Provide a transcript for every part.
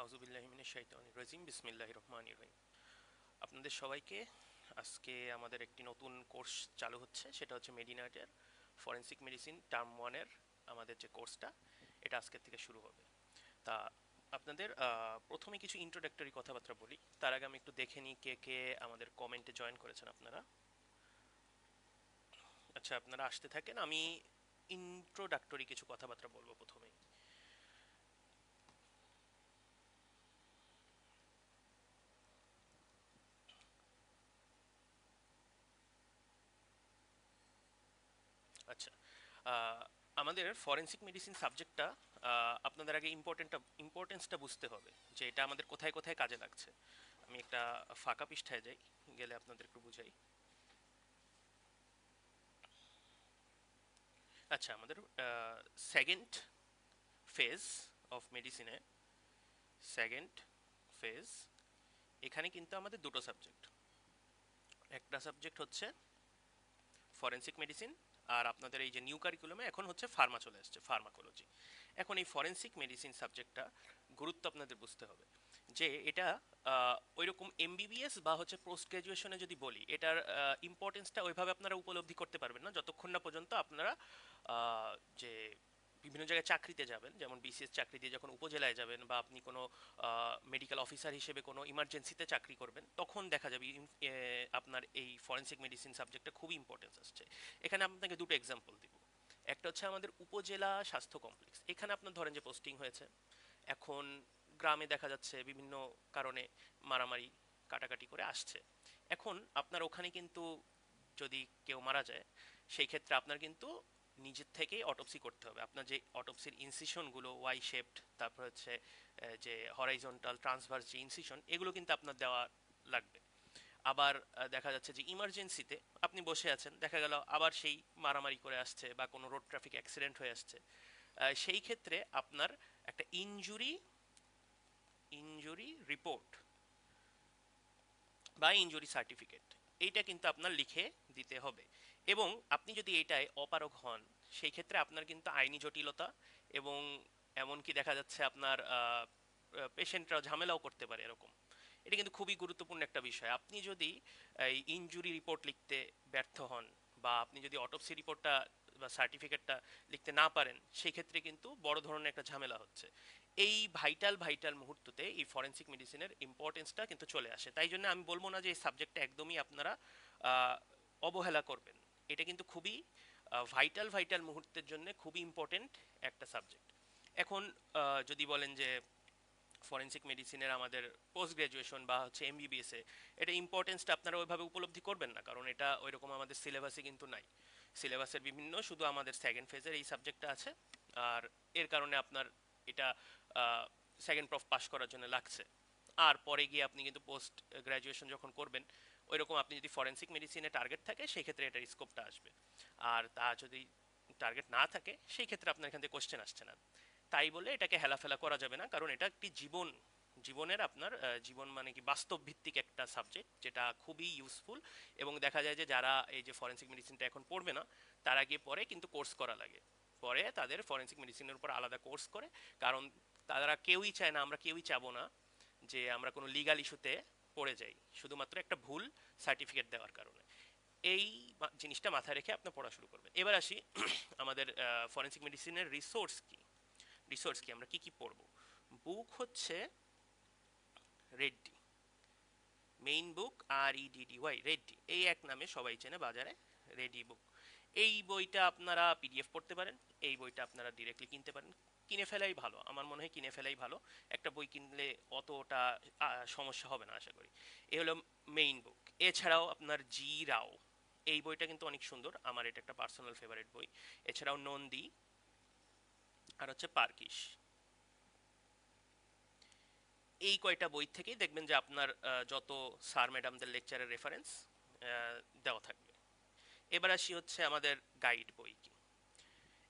আউযুবিল্লাহি মিনাশ শাইতানির রাজিম বিসমিল্লাহির রহমানির রহিম। আপনাদের সবাইকে আজকে আমাদের একটি নতুন কোর্স চালু হচ্ছে, সেটা হচ্ছে মেডিনাটের ফরেনসিক মেডিসিন টার্ম 1 এর আমাদের যে কোর্সটা, এটা আজকের থেকে শুরু হবে। তা আপনাদের প্রথমে কিছু ইন্ট্রোডাক্টরি কথাবার্তা বলি, তার আগে আমি একটু দেখে নিই কে কে আমাদের কমেন্টে জয়েন করেছেন আপনারা। আচ্ছা, আপনারা আসতে থাকেন, আমি ইন্ট্রোডাক্টরি কিছু কথাবার্তা বলবো প্রথমেই। আচ্ছা, আহ, আমাদের ফরেনসিক মেডিসিন সাবজেক্টটা আপনাদের আগে ইম্পর্টেন্সটা বুঝতে হবে, যে এটা আমাদের কোথায় কোথায় কাজে লাগছে। আমি একটা ফাঁকা পৃষ্ঠায় যাই, গেলে আপনাদের একটু বুঝাই। আচ্ছা, আমাদের সেকেন্ড ফেজ অফ মেডিসিনে, সেকেন্ড ফেজ, এখানে কিন্তু আমাদের দুটো সাবজেক্ট। একটা সাবজেক্ট হচ্ছে ফরেনসিক মেডিসিন, আর আপনাদের এই যে নিউ কারিকুলামে এখন হচ্ছে ফার্মা চলে আসছে, ফার্মাকোলজি। এখন এই ফরেনসিক মেডিসিন সাবজেক্টটা গুরুত্ব আপনাদের বুঝতে হবে, যে এটা ওইরকম এমবিবিএস বা হচ্ছে পোস্ট গ্রাজুয়েশনে যদি বলি, এটার ইম্পর্টেন্সটা ওইভাবে আপনারা উপলব্ধি করতে পারবেন না যতক্ষণ না পর্যন্ত আপনারা আহ, যে বিভিন্ন জায়গায় চাকরিতে যাবেন, যেমন বিসিএস চাকরি দিয়ে যখন উপজেলায় যাবেন, বা আপনি কোনো মেডিকেল অফিসার হিসেবে কোনো ইমার্জেন্সিতে চাকরি করবেন, তখন দেখা যাবে আপনার এই ফরেনসিক মেডিসিন সাবজেক্টটা খুব ইম্পর্টেন্স আসছে। এখানে আপনাকে দুটো এক্সাম্পল দিব। একটা হচ্ছে আমাদের উপজেলা স্বাস্থ্য কমপ্লেক্স, এখানে আপনার ধরেন যে পোস্টিং হয়েছে, এখন গ্রামে দেখা যাচ্ছে বিভিন্ন কারণে মারামারি কাটাকাটি করে আসছে। এখন আপনার ওখানে কিন্তু যদি কেউ মারা যায়, সেই ক্ষেত্রে আপনার কিন্তু নিজের থেকেই অটোপসি করতে হবে। আপনার যে অটোপসির ইনসিশনগুলো ওয়াই শেপড, তারপর হচ্ছে যে হরাইজন্টাল ট্রান্সভার্স যে ইনসিশন, এগুলো কিন্তু আপনার দেওয়া লাগবে। আবার দেখা যাচ্ছে যে ইমার্জেন্সিতে আপনি বসে আছেন, দেখা গেল আবার সেই মারামারি করে আসছে বা কোনো রোড ট্রাফিক অ্যাক্সিডেন্ট হয়ে আসছে, সেই ক্ষেত্রে আপনার একটা ইনজুরি ইনজুরি রিপোর্ট বা ইনজুরি সার্টিফিকেট, এইটা কিন্তু আপনার লিখে দিতে হবে। এবং আপনি যদি এইটায় অপারগ হন, সেই ক্ষেত্রে আপনার কিন্তু আইনি জটিলতা, এবং এমনকি দেখা যাচ্ছে আপনার পেশেন্টরা ঝামেলাও করতে পারে এরকম। এটা কিন্তু খুবই গুরুত্বপূর্ণ একটা বিষয়। আপনি যদি এই ইনজুরি রিপোর্ট লিখতে ব্যর্থ হন, বা আপনি যদি অটোপসি রিপোর্টটা বা সার্টিফিকেটটা লিখতে না পারেন, সেই ক্ষেত্রে কিন্তু বড় ধরনের একটা ঝামেলা হচ্ছে। এই ভাইটাল ভাইটাল মুহূর্ততে এই ফরেনসিক মেডিসিনের ইম্পর্টেন্সটা কিন্তু চলে আসে। তাই জন্য আমি বলবো না যে এই সাবজেক্টটা একদমই আপনারা আহ, অবহেলা করবেন। এটা কিন্তু খুবই ভাইটাল ভাইটাল মুহূর্তের জন্য খুবই ইম্পর্টেন্ট একটা সাবজেক্ট। এখন যদি বলেন যে ফরেনসিক মেডিসিনের আমাদের পোস্ট গ্রাজুয়েশন বা হচ্ছে এমবিবিএস এ এটা ইম্পর্টেন্সটা আপনারা ওইভাবে উপলব্ধি করবেন না, কারণ এটা ওইরকম আমাদের সিলেবাসে কিন্তু নাই। সিলেবাসের বিভিন্ন শুধু আমাদের সেকেন্ড ফেজের এই সাবজেক্টটা আছে, আর এর কারণে আপনার এটা সেকেন্ড প্রফ পাস করার জন্য লাগছে। আর পরে গিয়ে আপনি কিন্তু পোস্ট গ্রাজুয়েশন যখন করবেন, ওইরকম আপনি যদি ফরেনসিক মেডিসিনে টার্গেট থাকে, সেই ক্ষেত্রে এটার স্কোপটা আসবে। আর তা যদি টার্গেট না থাকে, সেই ক্ষেত্রে আপনার এখান থেকে কোশ্চেন আসছে না। তাই বলে এটাকে হেলাফেলা করা যাবে না, কারণ এটা একটি জীবনের আপনার জীবন মানে কি বাস্তব ভিত্তিক একটা সাবজেক্ট, যেটা খুবই ইউজফুল। এবং দেখা যায় যে যারা এই যে ফরেনসিক মেডিসিনটা এখন পড়বে না, তারা গিয়ে পরে কিন্তু কোর্স করা লাগে, পরে তাদের ফরেনসিক মেডিসিনের উপর আলাদা কোর্স করে। কারণ তারা কেউই চায় না, আমরা কেউই চাবো না যে আমরা কোনো লিগাল ইস্যুতে পড়ে যাই শুধুমাত্র একটা ভুল সার্টিফিকেট দেওয়ার কারণে। এই জিনিসটা মাথায় রেখে আপনি পড়া শুরু করবেন। এবার আসি আমাদের ফরেনসিক মেডিসিনের রিসোর্স কি, আমরা কি কি পড়ব। বুক হচ্ছে Reddy, main book, REDDY, Reddy, এই এক নামে সবাই চেনে বাজারে, রেডি বুক। এই বইটা আপনারা পিডিএফ পড়তে পারেন, এই বইটা আপনারা ডিরেক্টলি কিনতে পারেন। কিনে ফেলাই ভালো, আমার মনে হয় কিনে ফেলাই ভালো। একটা বই কিনলে অতটা সমস্যা হবে না আশা করি। এ হলো মেইন বুক। এছাড়াও আপনার জি রাও, এই বইটা কিন্তু অনেক সুন্দর, আমার এটা একটা পার্সোনাল ফেভারিট বই। এছাড়াও নন্দী, আর হচ্ছে পার্কিশ। এই কয়টা বই থেকেই দেখবেন যে আপনার যত স্যার ম্যাডামদের লেকচারের রেফারেন্স দেওয়া থাকবে। এবার আসি হচ্ছে আমাদের গাইড বই কি।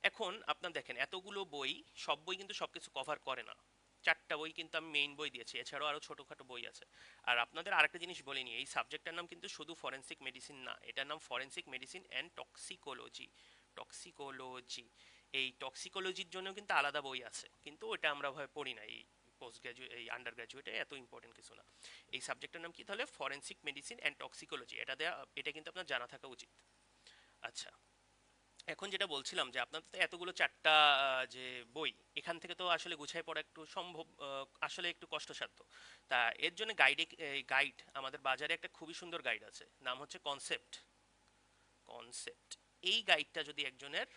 এখন আপনার দেখেন এতগুলো বই, সব বই কিন্তু সবকিছু কভার করে না। চারটা বই কিন্তু আমি মেইন বই দিয়েছি, এছাড়াও আরো ছোটখাটো বই আছে। আর আপনাদের আরেকটা জিনিস বলিনি, এই সাবজেক্টটার নাম কিন্তু শুধু ফরেনসিক মেডিসিন না, এটার নাম forensic medicine and toxicology. Toxicology, এই টক্সিকোলজির জন্য কিন্তু আলাদা বই আছে, কিন্তু ওটা আমরা ভয় পড়ি না এই পোস্ট গ্রাজুয়েট এই আন্ডার গ্রাজুয়েটে এত ইম্পর্টেন্ট কিছু না। এই সাবজেক্টের নাম কি তাহলে? Forensic medicine and toxicology. এটা কিন্তু আপনার জানা থাকা উচিত। আচ্ছা, এখন যেটা বলছিলাম যে আপনাদের তো এতগুলো চারটা যে বই, এখান থেকে তো আসলে গুছাই পড়া একটু সম্ভব, আসলে একটু কষ্টসাধ্য। তা এর জন্য গাইড আমাদের বাজারে একটা খুবই সুন্দর গাইড আছে, নাম হচ্ছে কনসেপ্ট। এই গাইডটা যদি একজনের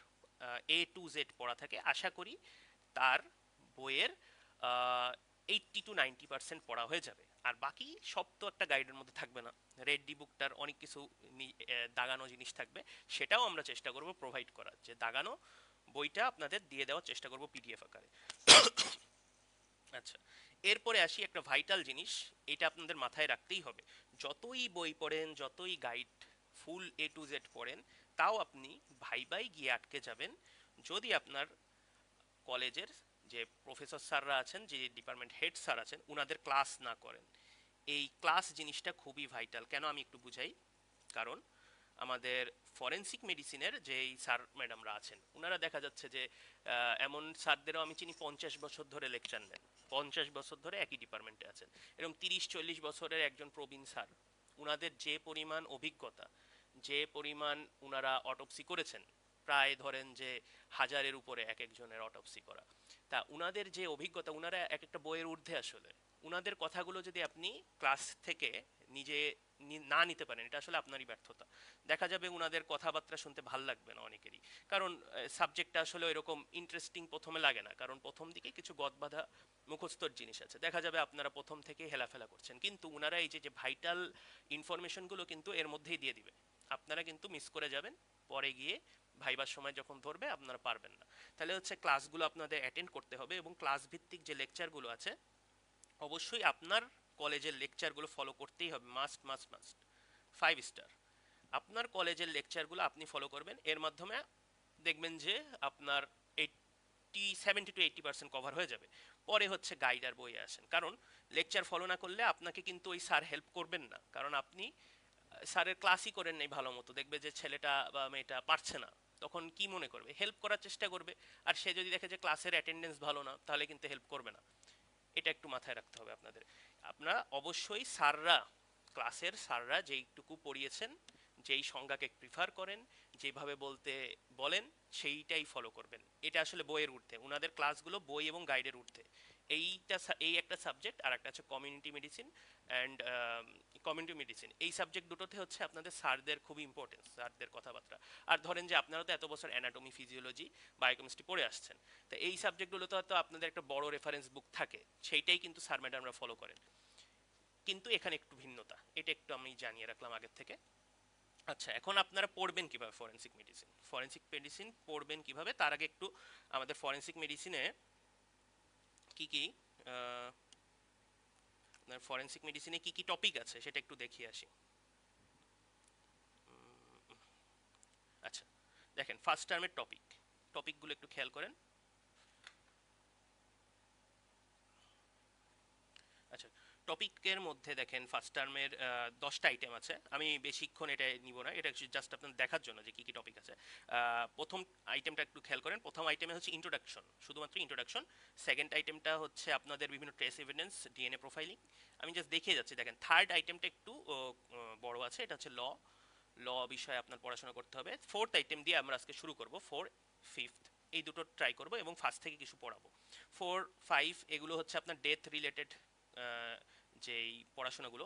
A to Z পড়া থাকে, আশা করি তার বইয়ের 80 to 90% পড়া হয়ে যাবে। আর বাকি সব তো একটা গাইডের মধ্যে থাকবে না। রেড ডি বুকটার অনেক কিছু দাগানো জিনিস থাকবে, সেটাও আমরা চেষ্টা করব প্রোভাইড করার, যে দাগানো বইটা আপনাদের দিয়ে দেওয়ার চেষ্টা করব পিডিএফ আকারে। আচ্ছা, এরপরে আসি একটা ভাইটাল জিনিস, এটা আপনাদের মাথায় রাখতেই হবে। যতই বই পড়েন, যতই guide full A to Z পড়েন, তাও আপনি ভাইবাই গিয়ে আটকে যাবেন যদি আপনার কলেজের যে প্রফেসর স্যাররা আছেন, যে ডিপার্টমেন্ট হেড স্যার আছেন, উনাদের ক্লাস না করেন। এই ক্লাস জিনিসটা খুবই ভাইটাল। কেন আমি একটু বুঝাই। কারণ আমাদের ফরেনসিক মেডিসিনের যেই স্যার ম্যাডামরা আছেন, ওনারা দেখা যাচ্ছে যে এমন স্যারদেরও আমি চিনি 50 বছর ধরে লেকচার নেন, 50 বছর ধরে একই ডিপার্টমেন্টে আছেন। এরকম 30-40 বছরের একজন প্রবীণ স্যার, উনাদের যে পরিমাণ অভিজ্ঞতা, যে পরিমাণ উনারা অটোপসি করেছেন, প্রায় ধরেন যে হাজারের উপরে এক একজনের অটোপসি করা, তা উনাদের যে অভিজ্ঞতা, উনারা এক একটা বইয়ের ঊর্ধ্বে আসলে। উনাদের কথাগুলো যদি আপনি ক্লাস থেকে নিজে না নিতে পারেন, এটা আসলে আপনারই ব্যর্থতা। দেখা যাবে উনাদের কথাবার্তা শুনতে ভাল লাগবে না অনেকেরই, কারণ সাবজেক্টটা আসলে এরকম ইন্টারেস্টিং প্রথমে লাগে না, কারণ প্রথম দিকে কিছু গদবাঁধা মুখস্থর জিনিস আছে, দেখা যাবে আপনারা প্রথম থেকে হেলাফেলা করছেন, কিন্তু উনারা এই যে ভাইটাল ইনফরমেশনগুলো কিন্তু এর মধ্যেই দিয়ে দিবে, আপনারা কিন্তু মিস করে যাবেন, পরে গিয়ে ভাইবার সময় যখন ধরবে আপনারা পারবেন না। তাহলে হচ্ছে ক্লাসগুলো আপনাদের অ্যাটেন্ড করতে হবে, এবং ক্লাস ভিত্তিক যে লেকচারগুলো আছে, অবশ্যই আপনার কলেজের লেকচারগুলো ফলো করতেই হবে, মাস্ট মাস্ট মাস্ট, 5 স্টার। আপনার কলেজের লেকচারগুলো আপনি ফলো করবেন, এর মাধ্যমে দেখবেন যে আপনার 70 to 80% কভার হয়ে যাবে। পরে হচ্ছে গাইড আর বইয়ে আসেন, কারণ লেকচার ফলো না করলে আপনাকে কিন্তু ওই স্যার হেল্প করবেন না, কারণ আপনি স্যারের ক্লাসই করেন নাই ভালো মতো, দেখবে যে ছেলেটা বা মেয়েটা পারছে না, তখন কি মনে করবে? হেল্প করার চেষ্টা করবে। আর সে যদি দেখে যে ক্লাসের অ্যাটেন্ডেন্স ভালো না, তাহলে কিন্তু হেল্প করবে না। এটা একটু মাথায় রাখতে হবে আপনাদের। আপনারা অবশ্যই ক্লাসের স্যাররা যেইটুকু পড়িয়েছেন, যেই সংজ্ঞাকে প্রিফার করেন, যেভাবে বলতে বলেন, সেইটাই ফলো করবেন। এটা আসলে বইয়ের ঊর্ধ্বে, ওনাদের ক্লাসগুলো বই এবং গাইডের ঊর্ধ্বে। এই একটা সাবজেক্ট, আর একটা হচ্ছে community medicine and community medicine. এই সাবজেক্ট দুটোতে হচ্ছে আপনাদের স্যারদের খুবই ইম্পর্টেন্স, স্যারদের কথাবার্তা। আর ধরেন যে আপনারা তো এত বছর অ্যানাটমি, ফিজিওলজি, বায়োকেমিস্ট্রি পড়ে আসছেন, তো এই সাবজেক্টগুলোতে হয়তো আপনাদের একটা বড় রেফারেন্স বুক থাকে, সেইটাই কিন্তু স্যার ম্যাডামরা ফলো করেন। কিন্তু এখানে একটু ভিন্নতা, এটা একটু আমি জানিয়ে রাখলাম আগের থেকে। আচ্ছা, এখন আপনারা পড়বেন কিভাবে ফরেনসিক মেডিসিন পড়বেন কিভাবে, তার আগে একটু আমাদের ফরেনসিক মেডিসিনে কি কি আহ, আপনার ফরেনসিক মেডিসিনে কি কি টপিক আছে সেটা একটু দেখিয়ে আসি। আচ্ছা, দেখেন ফার্স্ট টার্মের টপিকগুলো একটু খেয়াল করেন। আচ্ছা, টপিকের মধ্যে দেখেন ফার্স্ট টার্মের 10টা আইটেম আছে। আমি বেশিক্ষণ এটা নিব না, এটা জাস্ট আপনার দেখার জন্য যে কি কি টপিক আছে। প্রথম আইটেমটা একটু খেয়াল করেন। প্রথম আইটেমে হচ্ছে ইন্ট্রোডাকশন, শুধুমাত্র ইন্ট্রোডাকশন। সেকেন্ড আইটেমটা হচ্ছে আপনাদের বিভিন্ন ট্রেস এভিডেন্স, ডিএনএ প্রোফাইলিং। আমি জাস্ট দেখিয়ে যাচ্ছি। দেখেন থার্ড আইটেমটা একটু বড় আছে, এটা হচ্ছে ল বিষয়ে আপনার পড়াশোনা করতে হবে। ফোর্থ আইটেম দিয়ে আমরা আজকে শুরু করব, ফিফথ, এই দুটো ট্রাই করব এবং ফার্স্ট থেকে কিছু পড়াবো। 4, 5 এগুলো হচ্ছে আপনার ডেথ রিলেটেড যেই পড়াশোনাগুলো,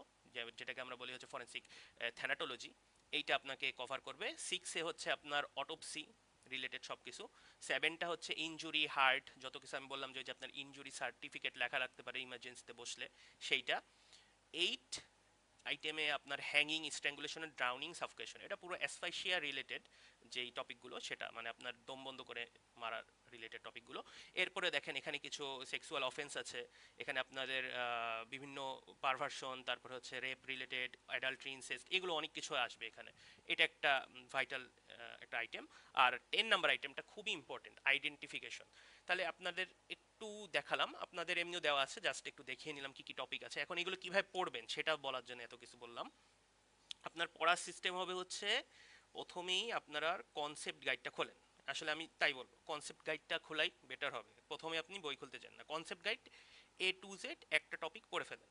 যেটাকে আমরা বলি হচ্ছে ফরেন্সিক থ্যানাটোলজি, এইটা আপনাকে কভার করবে। 6-এ হচ্ছে আপনার অটোপসি রিলেটেড সব কিছু। 7টা হচ্ছে ইনজুরি, হার্ট, যত কিছু আমি বললাম যে আপনার ইনজুরি সার্টিফিকেট লেখা রাখতে পারে ইমার্জেন্সিতে বসলে, সেইটা। 8 আইটেমে আপনার হ্যাঙ্গিং, স্ট্র্যাঙ্গুলেশন, ড্রাউনিং, সাফোকেশন, এটা পুরো অ্যাসফাইসিয়া রিলেটেড যেই টপিকগুলো, সেটা মানে আপনার দম বন্ধ করে মারার রিলেটেড টপিকগুলো। এরপরে দেখেন এখানে কিছু সেক্সুয়াল অফেন্স আছে, এখানে আপনাদের বিভিন্ন পারভার্সন, তারপরে হচ্ছে রেপ রিলেটেড, অ্যাডাল্ট্রি, ইনসেস্ট, এগুলো অনেক কিছু আসবে এখানে। এটা একটা ভাইটাল একটা আইটেম। আর 10 নাম্বার আইটেমটা খুবই ইম্পর্টেন্ট, আইডেন্টিফিকেশন। তাহলে আপনাদের একটু দেখালাম, আপনাদের এমনিও দেওয়া আছে, জাস্ট একটু দেখিয়ে নিলাম কি কি টপিক আছে। এখন এগুলো কিভাবে পড়বেন সেটা বলার জন্য এত কিছু বললাম। আপনার পড়ার সিস্টেম হবে হচ্ছে, প্রথমেই আপনারা কনসেপ্ট গাইডটা খোলেন। আসলে আমি তাই বলবো, কনসেপ্ট গাইডটা খোলাই বেটার হবে। প্রথমে আপনি বই খুলতে যান না, concept guide A to Z একটা টপিক পড়ে ফেলেন,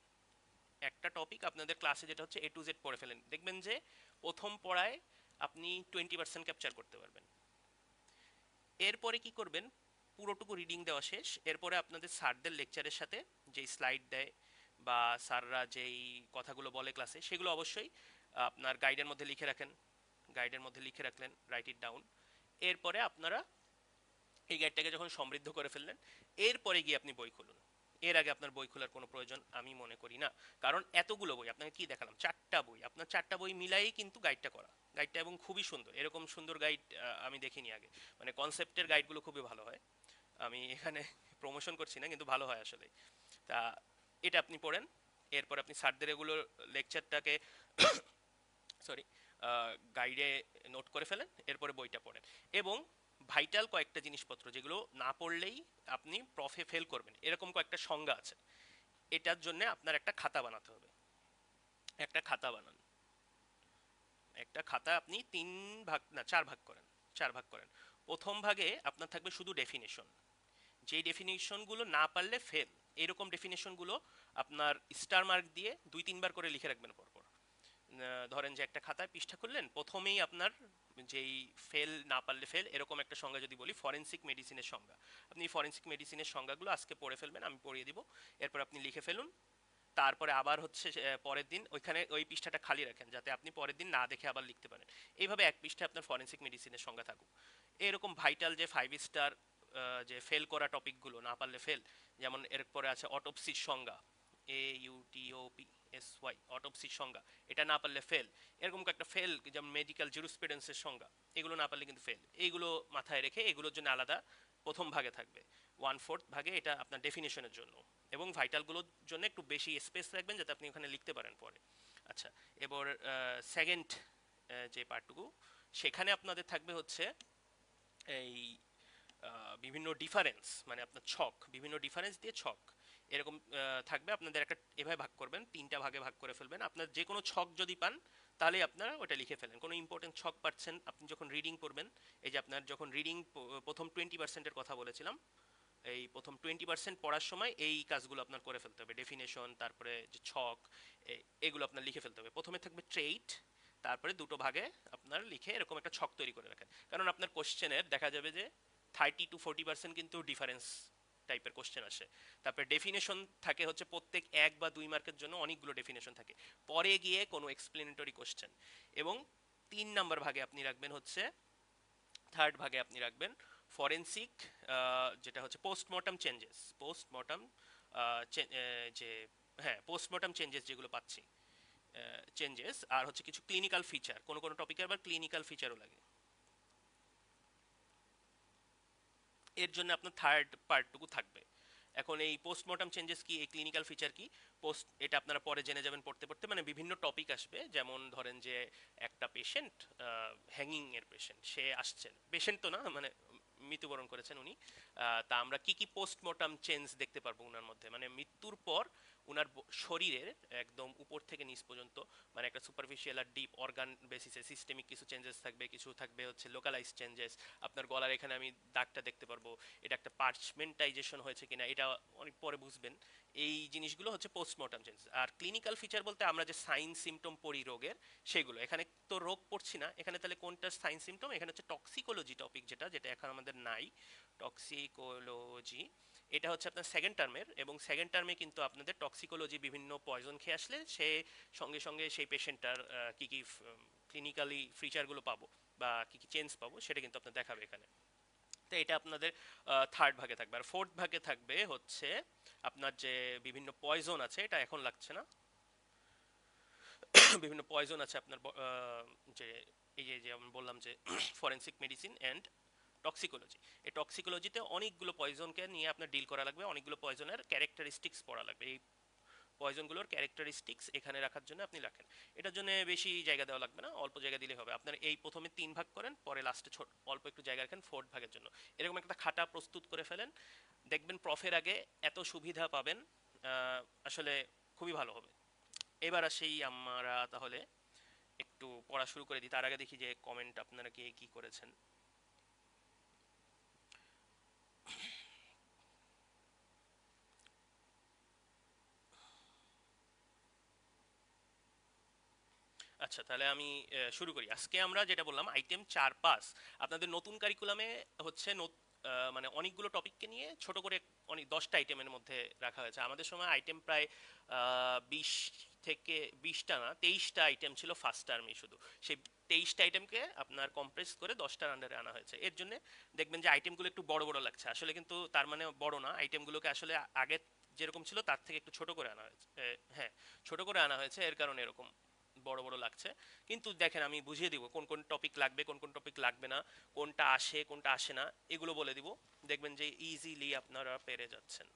একটা টপিক আপনাদের ক্লাসে যেটা হচ্ছে A to Z পড়ে ফেলেন, দেখবেন যে প্রথম পড়ায় আপনি 20% ক্যাপচার করতে পারবেন। এরপরে কি করবেন, পুরোটুকু রিডিং দেওয়া শেষ, এরপরে আপনাদের স্যারদের লেকচারের সাথে যেই স্লাইড দেয় বা স্যাররা যেই কথাগুলো বলে ক্লাসে সেগুলো অবশ্যই আপনার গাইডের মধ্যে লিখে রাখেন, গাইডের মধ্যে লিখে রাখলেন, রাইট ইট ডাউন। এরপরে আপনারা এই গাইডটাকে যখন সমৃদ্ধ করে ফেললেন, এরপরে গিয়ে আপনি বই খুলুন। এর আগে আপনার বই খোলার কোনো প্রয়োজন আমি মনে করি না, কারণ এতগুলো বই আপনাকে কি দেখালাম, 4টা বই, আপনার 4টা বই মিলাই কিন্তু গাইডটা করা, গাইডটা এবং খুবই সুন্দর, এরকম সুন্দর গাইড আমি দেখিনি আগে, মানে কনসেপ্টের গাইডগুলো খুবই ভালো হয়, আমি এখানে প্রমোশন করছি না কিন্তু ভালো হয় আসলে। তা এটা আপনি পড়েন, এরপর আপনি স্যারদের এগুলো লেকচারটাকে সরি গাইডে নোট করে ফেলেন, এরপরে বইটা পড়েন। এবং ভাইটাল কয়েকটা জিনিসপত্র যেগুলো না পড়লেই আপনি প্রফে ফেল করবেন, এরকম কয়েকটা সংজ্ঞা আছে, এটার জন্য আপনার একটা খাতা বানাতে হবে। একটা খাতা বানান, একটা খাতা আপনি 3 ভাগ না 4 ভাগ করেন, 4 ভাগ করেন। প্রথম ভাগে আপনার থাকবে শুধু ডেফিনেশন, যেই ডেফিনেশনগুলো না পারলে ফেল, এরকম ডেফিনেশনগুলো আপনার স্টার মার্ক দিয়ে 2-3 বার করে লিখে রাখবেন পরপর। ধরেন যে একটা খাতায় পৃষ্ঠা করলেন, প্রথমেই আপনার যেই ফেল না পারলে ফেল এরকম একটা সংজ্ঞা যদি বলি, ফরেনসিক মেডিসিনের সংজ্ঞা, আপনি ফরেনসিক মেডিসিনের সংজ্ঞাগুলো আজকে পড়ে ফেলবেন, আমি পড়িয়ে দিব, এরপর আপনি লিখে ফেলুন। তারপরে আবার হচ্ছে পরের দিন ওইখানে ওই পৃষ্ঠাটা খালি রাখেন যাতে আপনি পরের দিন না দেখে আবার লিখতে পারেন। এইভাবে এক পৃষ্ঠায় আপনার ফরেনসিক মেডিসিনের সংজ্ঞা থাকুক। এরকম ভাইটাল যে 5 স্টার যে ফেল করা টপিকগুলো না পারলে ফেল, যেমন এরপরে আছে অটোপসির সংজ্ঞা, AUTOPSY, অটোপসির সংজ্ঞা, এটা না পারলে ফেল। এরকম একটা ফেল যেমন মেডিকেল জুরিসপ্রুডেন্সের সংজ্ঞা, এগুলো না পারলে কিন্তু ফেল। এইগুলো মাথায় রেখে এগুলোর জন্য আলাদা প্রথম ভাগে থাকবে, 1/4 ভাগে এটা আপনার ডেফিনেশনের জন্য, এবং ভাইটালগুলোর জন্য একটু বেশি স্পেস রাখবেন যাতে আপনি ওখানে লিখতে পারেন পরে। আচ্ছা, এবার সেকেন্ড যে পার্টটুকু, সেখানে আপনাদের থাকবে হচ্ছে এই বিভিন্ন ডিফারেন্স, মানে আপনার ছক, বিভিন্ন ডিফারেন্স দিয়ে ছক এরকম থাকবে। আপনাদের একটা এভাবে ভাগ করবেন, 3টা ভাগে ভাগ করে ফেলবেন, আপনার যে কোনো ছক যদি পান তাহলে আপনারা ওটা লিখে ফেলেন। কোনো ইম্পর্টেন্ট ছক পাচ্ছেন আপনি যখন রিডিং করবেন, এই যে আপনার যখন রিডিং প্রথম 20%-এর কথা বলেছিলাম, এই প্রথম 20% পড়ার সময় এই কাজগুলো আপনার করে ফেলতে হবে, ডেফিনেশন, তারপরে যে ছক, এগুলো আপনার লিখে ফেলতে হবে। প্রথমে থাকবে ট্রেইট, তারপরে দুটো ভাগে আপনার লিখে এরকম একটা ছক তৈরি করে রাখেন, কারণ আপনার কোশ্চেনের দেখা যাবে যে 30-40% কিন্তু ডিফারেন্স টাইপের কোশ্চেন আসে। তারপরে ডেফিনেশন থাকে হচ্ছে প্রত্যেক 1 বা 2 মার্কের জন্য অনেকগুলো ডেফিনেশন থাকে, পরে গিয়ে কোনো এক্সপ্লেনেটরি কোশ্চেন। এবং 3 নাম্বার ভাগে আপনি রাখবেন হচ্ছে, থার্ড ভাগে আপনি রাখবেন ফরেনসিক, যেটা হচ্ছে পোস্টমর্টম চেঞ্জেস, পোস্টমর্টম যে হ্যাঁ পোস্টমর্টম চেঞ্জেস যেগুলো পাচ্ছি, চেঞ্জেস, আর হচ্ছে কিছু ক্লিনিক্যাল ফিচার, কোনো কোনো টপিকে আবার ক্লিনিক্যাল ফিচারও লাগে, এর জন্য আপনার থার্ড পার্টটুকু থাকবে। এখন এই পোস্টমর্টম চেঞ্জেস কি, এই ক্লিনিক্যাল ফিচার কি, এটা আপনারা পরে জেনে যাবেন পড়তে পড়তে, মানে বিভিন্ন টপিক আসবে, যেমন ধরেন যে একটা পেশেন্ট, হ্যাঙ্গিং এর পেশেন্ট, সে আসছেন, পেশেন্ট তো না মানে মৃত্যুবরণ করেছেন উনি, তা আমরা কি কি পোস্টমর্টম চেঞ্জ দেখতে পারবো উনার মধ্যে, মানে মৃত্যুর পর উনার শরীরের একদম উপর থেকে নিচ পর্যন্ত, মানে একটা সুপারফিশিয়াল আর ডিপ অর্গান বেসিসে সিস্টেমিক কিছু চেঞ্জেস থাকবে, কিছু থাকবে হচ্ছে লোকালাইজ চেঞ্জেস। আপনার গলার এখানে আমি দাগটা দেখতে পারবো, এটা একটা পার্চমেন্টাইজেশন হয়েছে কিনা এটা অনেক পরে বুঝবেন। এই জিনিসগুলো হচ্ছে পোস্টমর্টম চেঞ্জ। আর ক্লিনিক্যাল ফিচার বলতে আমরা যে সাইন সিমটম পড়ি রোগের, সেগুলো এখানে তো রোগ পড়ছি না, এখানে তাহলে কোনটা সাইন সিমটম, এখানে হচ্ছে টক্সিকোলজি টপিক, যেটা যেটা এখন আমাদের নাই, টক্সিকোলজি, এটা হচ্ছে আপনার সেকেন্ড টার্মের, এবং সেকেন্ড টার্মে কিন্তু আপনাদের টক্সিকোলজি বিভিন্ন পয়জন খেয়ে আসলে সে সঙ্গে সঙ্গে সেই পেশেন্টটার কি কি ক্লিনিক্যালি ফিচারগুলো পাবো বা কি কি চেঞ্জ পাবো সেটা কিন্তু আপনার দেখাবে এখানে। তো এটা আপনাদের থার্ড ভাগে থাকবে। আর ফোর্থ ভাগে থাকবে হচ্ছে আপনার যে বিভিন্ন পয়জন আছে, এটা এখন লাগছে না, বিভিন্ন পয়জন আছে আপনার যে এই যে যেমন বললাম যে ফরেনসিক মেডিসিন অ্যান্ড টক্সিকোলজি, এই টক্সিকোলজিতে অনেকগুলো পয়জনকে নিয়ে আপনার ডিল করা লাগবে, অনেকগুলো পয়জনের ক্যারেক্টারিস্টিক্স পড়া লাগবে, এই পয়জনগুলোর ক্যারেক্টারিস্টিক্স এখানে রাখার জন্য আপনি রাখেন। এটার জন্য বেশি জায়গা দেওয়া লাগবে না, অল্প জায়গা দিলে হবে। আপনার এই প্রথমে 3 ভাগ করেন, পরে লাস্টে ছোট অল্প একটু জায়গা রাখেন ফোর্থ ভাগের জন্য, এরকম একটা খাতা প্রস্তুত করে ফেলেন, দেখবেন প্রফের আগে এত সুবিধা পাবেন, আসলে খুবই ভালো হবে। এবার আসেই আমরা তাহলে একটু পড়া শুরু করে দিই, তার আগে দেখি যে কমেন্ট আপনারা কে কি করেছেন। আচ্ছা, তাহলে আমি শুরু করি। আজকে আমরা যেটা বললাম আইটেম ৪-৫, আপনাদের নতুন কারিকুলামে হচ্ছে মানে অনেকগুলো টপিককে নিয়ে ছোট করে অনেক ১০টা আইটেমের মধ্যে রাখা হয়েছে। আমাদের সময় আইটেম প্রায় ২০ থেকে ২০টা না ২৩টা আইটেম ছিল ফার্স্ট টার্মে শুধু। সেই ২৩টা আইটেমকে আপনার কম্প্রেস করে 10টার আন্ডারে আনা হয়েছে। এর জন্য দেখবেন যে আইটেমগুলো একটু বড় বড় লাগছে, আসলে কিন্তু তার মানে বড় না, আইটেমগুলোকে আসলে আগে যেরকম ছিল তার থেকে একটু ছোট করে আনা হয়েছে। হ্যাঁ, ছোট করে আনা হয়েছে, এর কারণে এরকম বড় বড় লাগছে। কিন্তু দেখেন আমি বুঝিয়ে দিব কোন কোন টপিক লাগবে, কোন কোন টপিক লাগবে না, কোনটা আসে কোনটা আসে না, এগুলো বলে দিব। দেখবেন যে ইজিলি আপনারা পেরে যাচ্ছেন।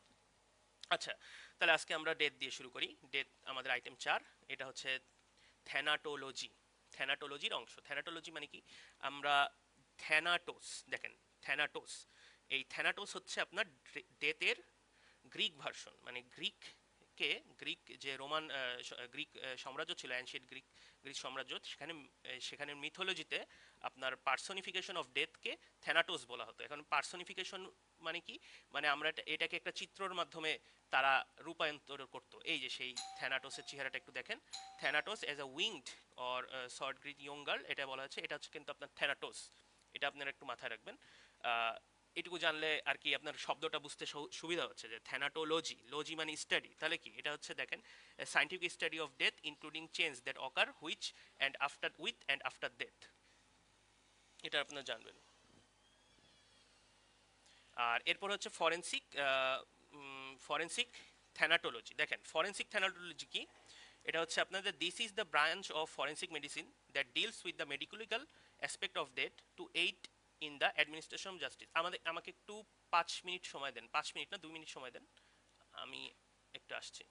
আচ্ছা, তাহলে আজকে আমরা ডেট দিয়ে শুরু করি। ডেট আমাদের আইটেম ৪। এটা হচ্ছে থ্যানাটোলজি। থ্যানাটোলজির অংশ। থ্যানাটোলজি মানে কি? আমরা থ্যানাটোস, দেখেন থ্যানাটোস, এই থ্যানাটোস হচ্ছে আপনার ডেথের গ্রিক ভার্সন, মানে গ্রিক যে রোমান গ্রিক সাম্রাজ্য ছিল, অ্যানশিয়েন্ট গ্রিক গ্রিক সাম্রাজ্য, সেখানে মিথোলজিতে আপনার পার্সনিফিকেশন অফ ডেথকে থ্যানাটোস বলা হতো। এখন পার্সনিফিকেশন মানে কি? মানে আমরা এটাকে একটা চিত্রর মাধ্যমে তারা রূপান্তর করতো। এই যে সেই থ্যানাটোসের চেহারাটা একটু দেখেন। Thanatos as a winged or short Greek young girl, এটা বলা হচ্ছে, এটা হচ্ছে কিন্তু আপনার থ্যানাটোস। এটা আপনারা একটু মাথায় রাখবেন। এটুকু জানলে আর কি আপনার শব্দটা বুঝতে সুবিধা হচ্ছে, যে থ্যানাটোলজি, লজি মানে স্টাডি, তাহলে কি এটা হচ্ছে দেখেন scientific study of death including change that ochre which and after with and after death, এটা আপনারা জানবেন। আর এরপর হচ্ছে ফরেন্সিক থ্যানাটোলজি। দেখেন ফরেন্সিক থ্যানাটোলজি কি? এটা হচ্ছে আপনাদের this is the branch of forensic medicine that deals with the medicolegal aspect of death to aid in the administration of justice. আমাকে একটু ৫ মিনিট সময় দেন, ৫ মিনিট না ২ মিনিট সময় দেন, আমি একটু আসছি।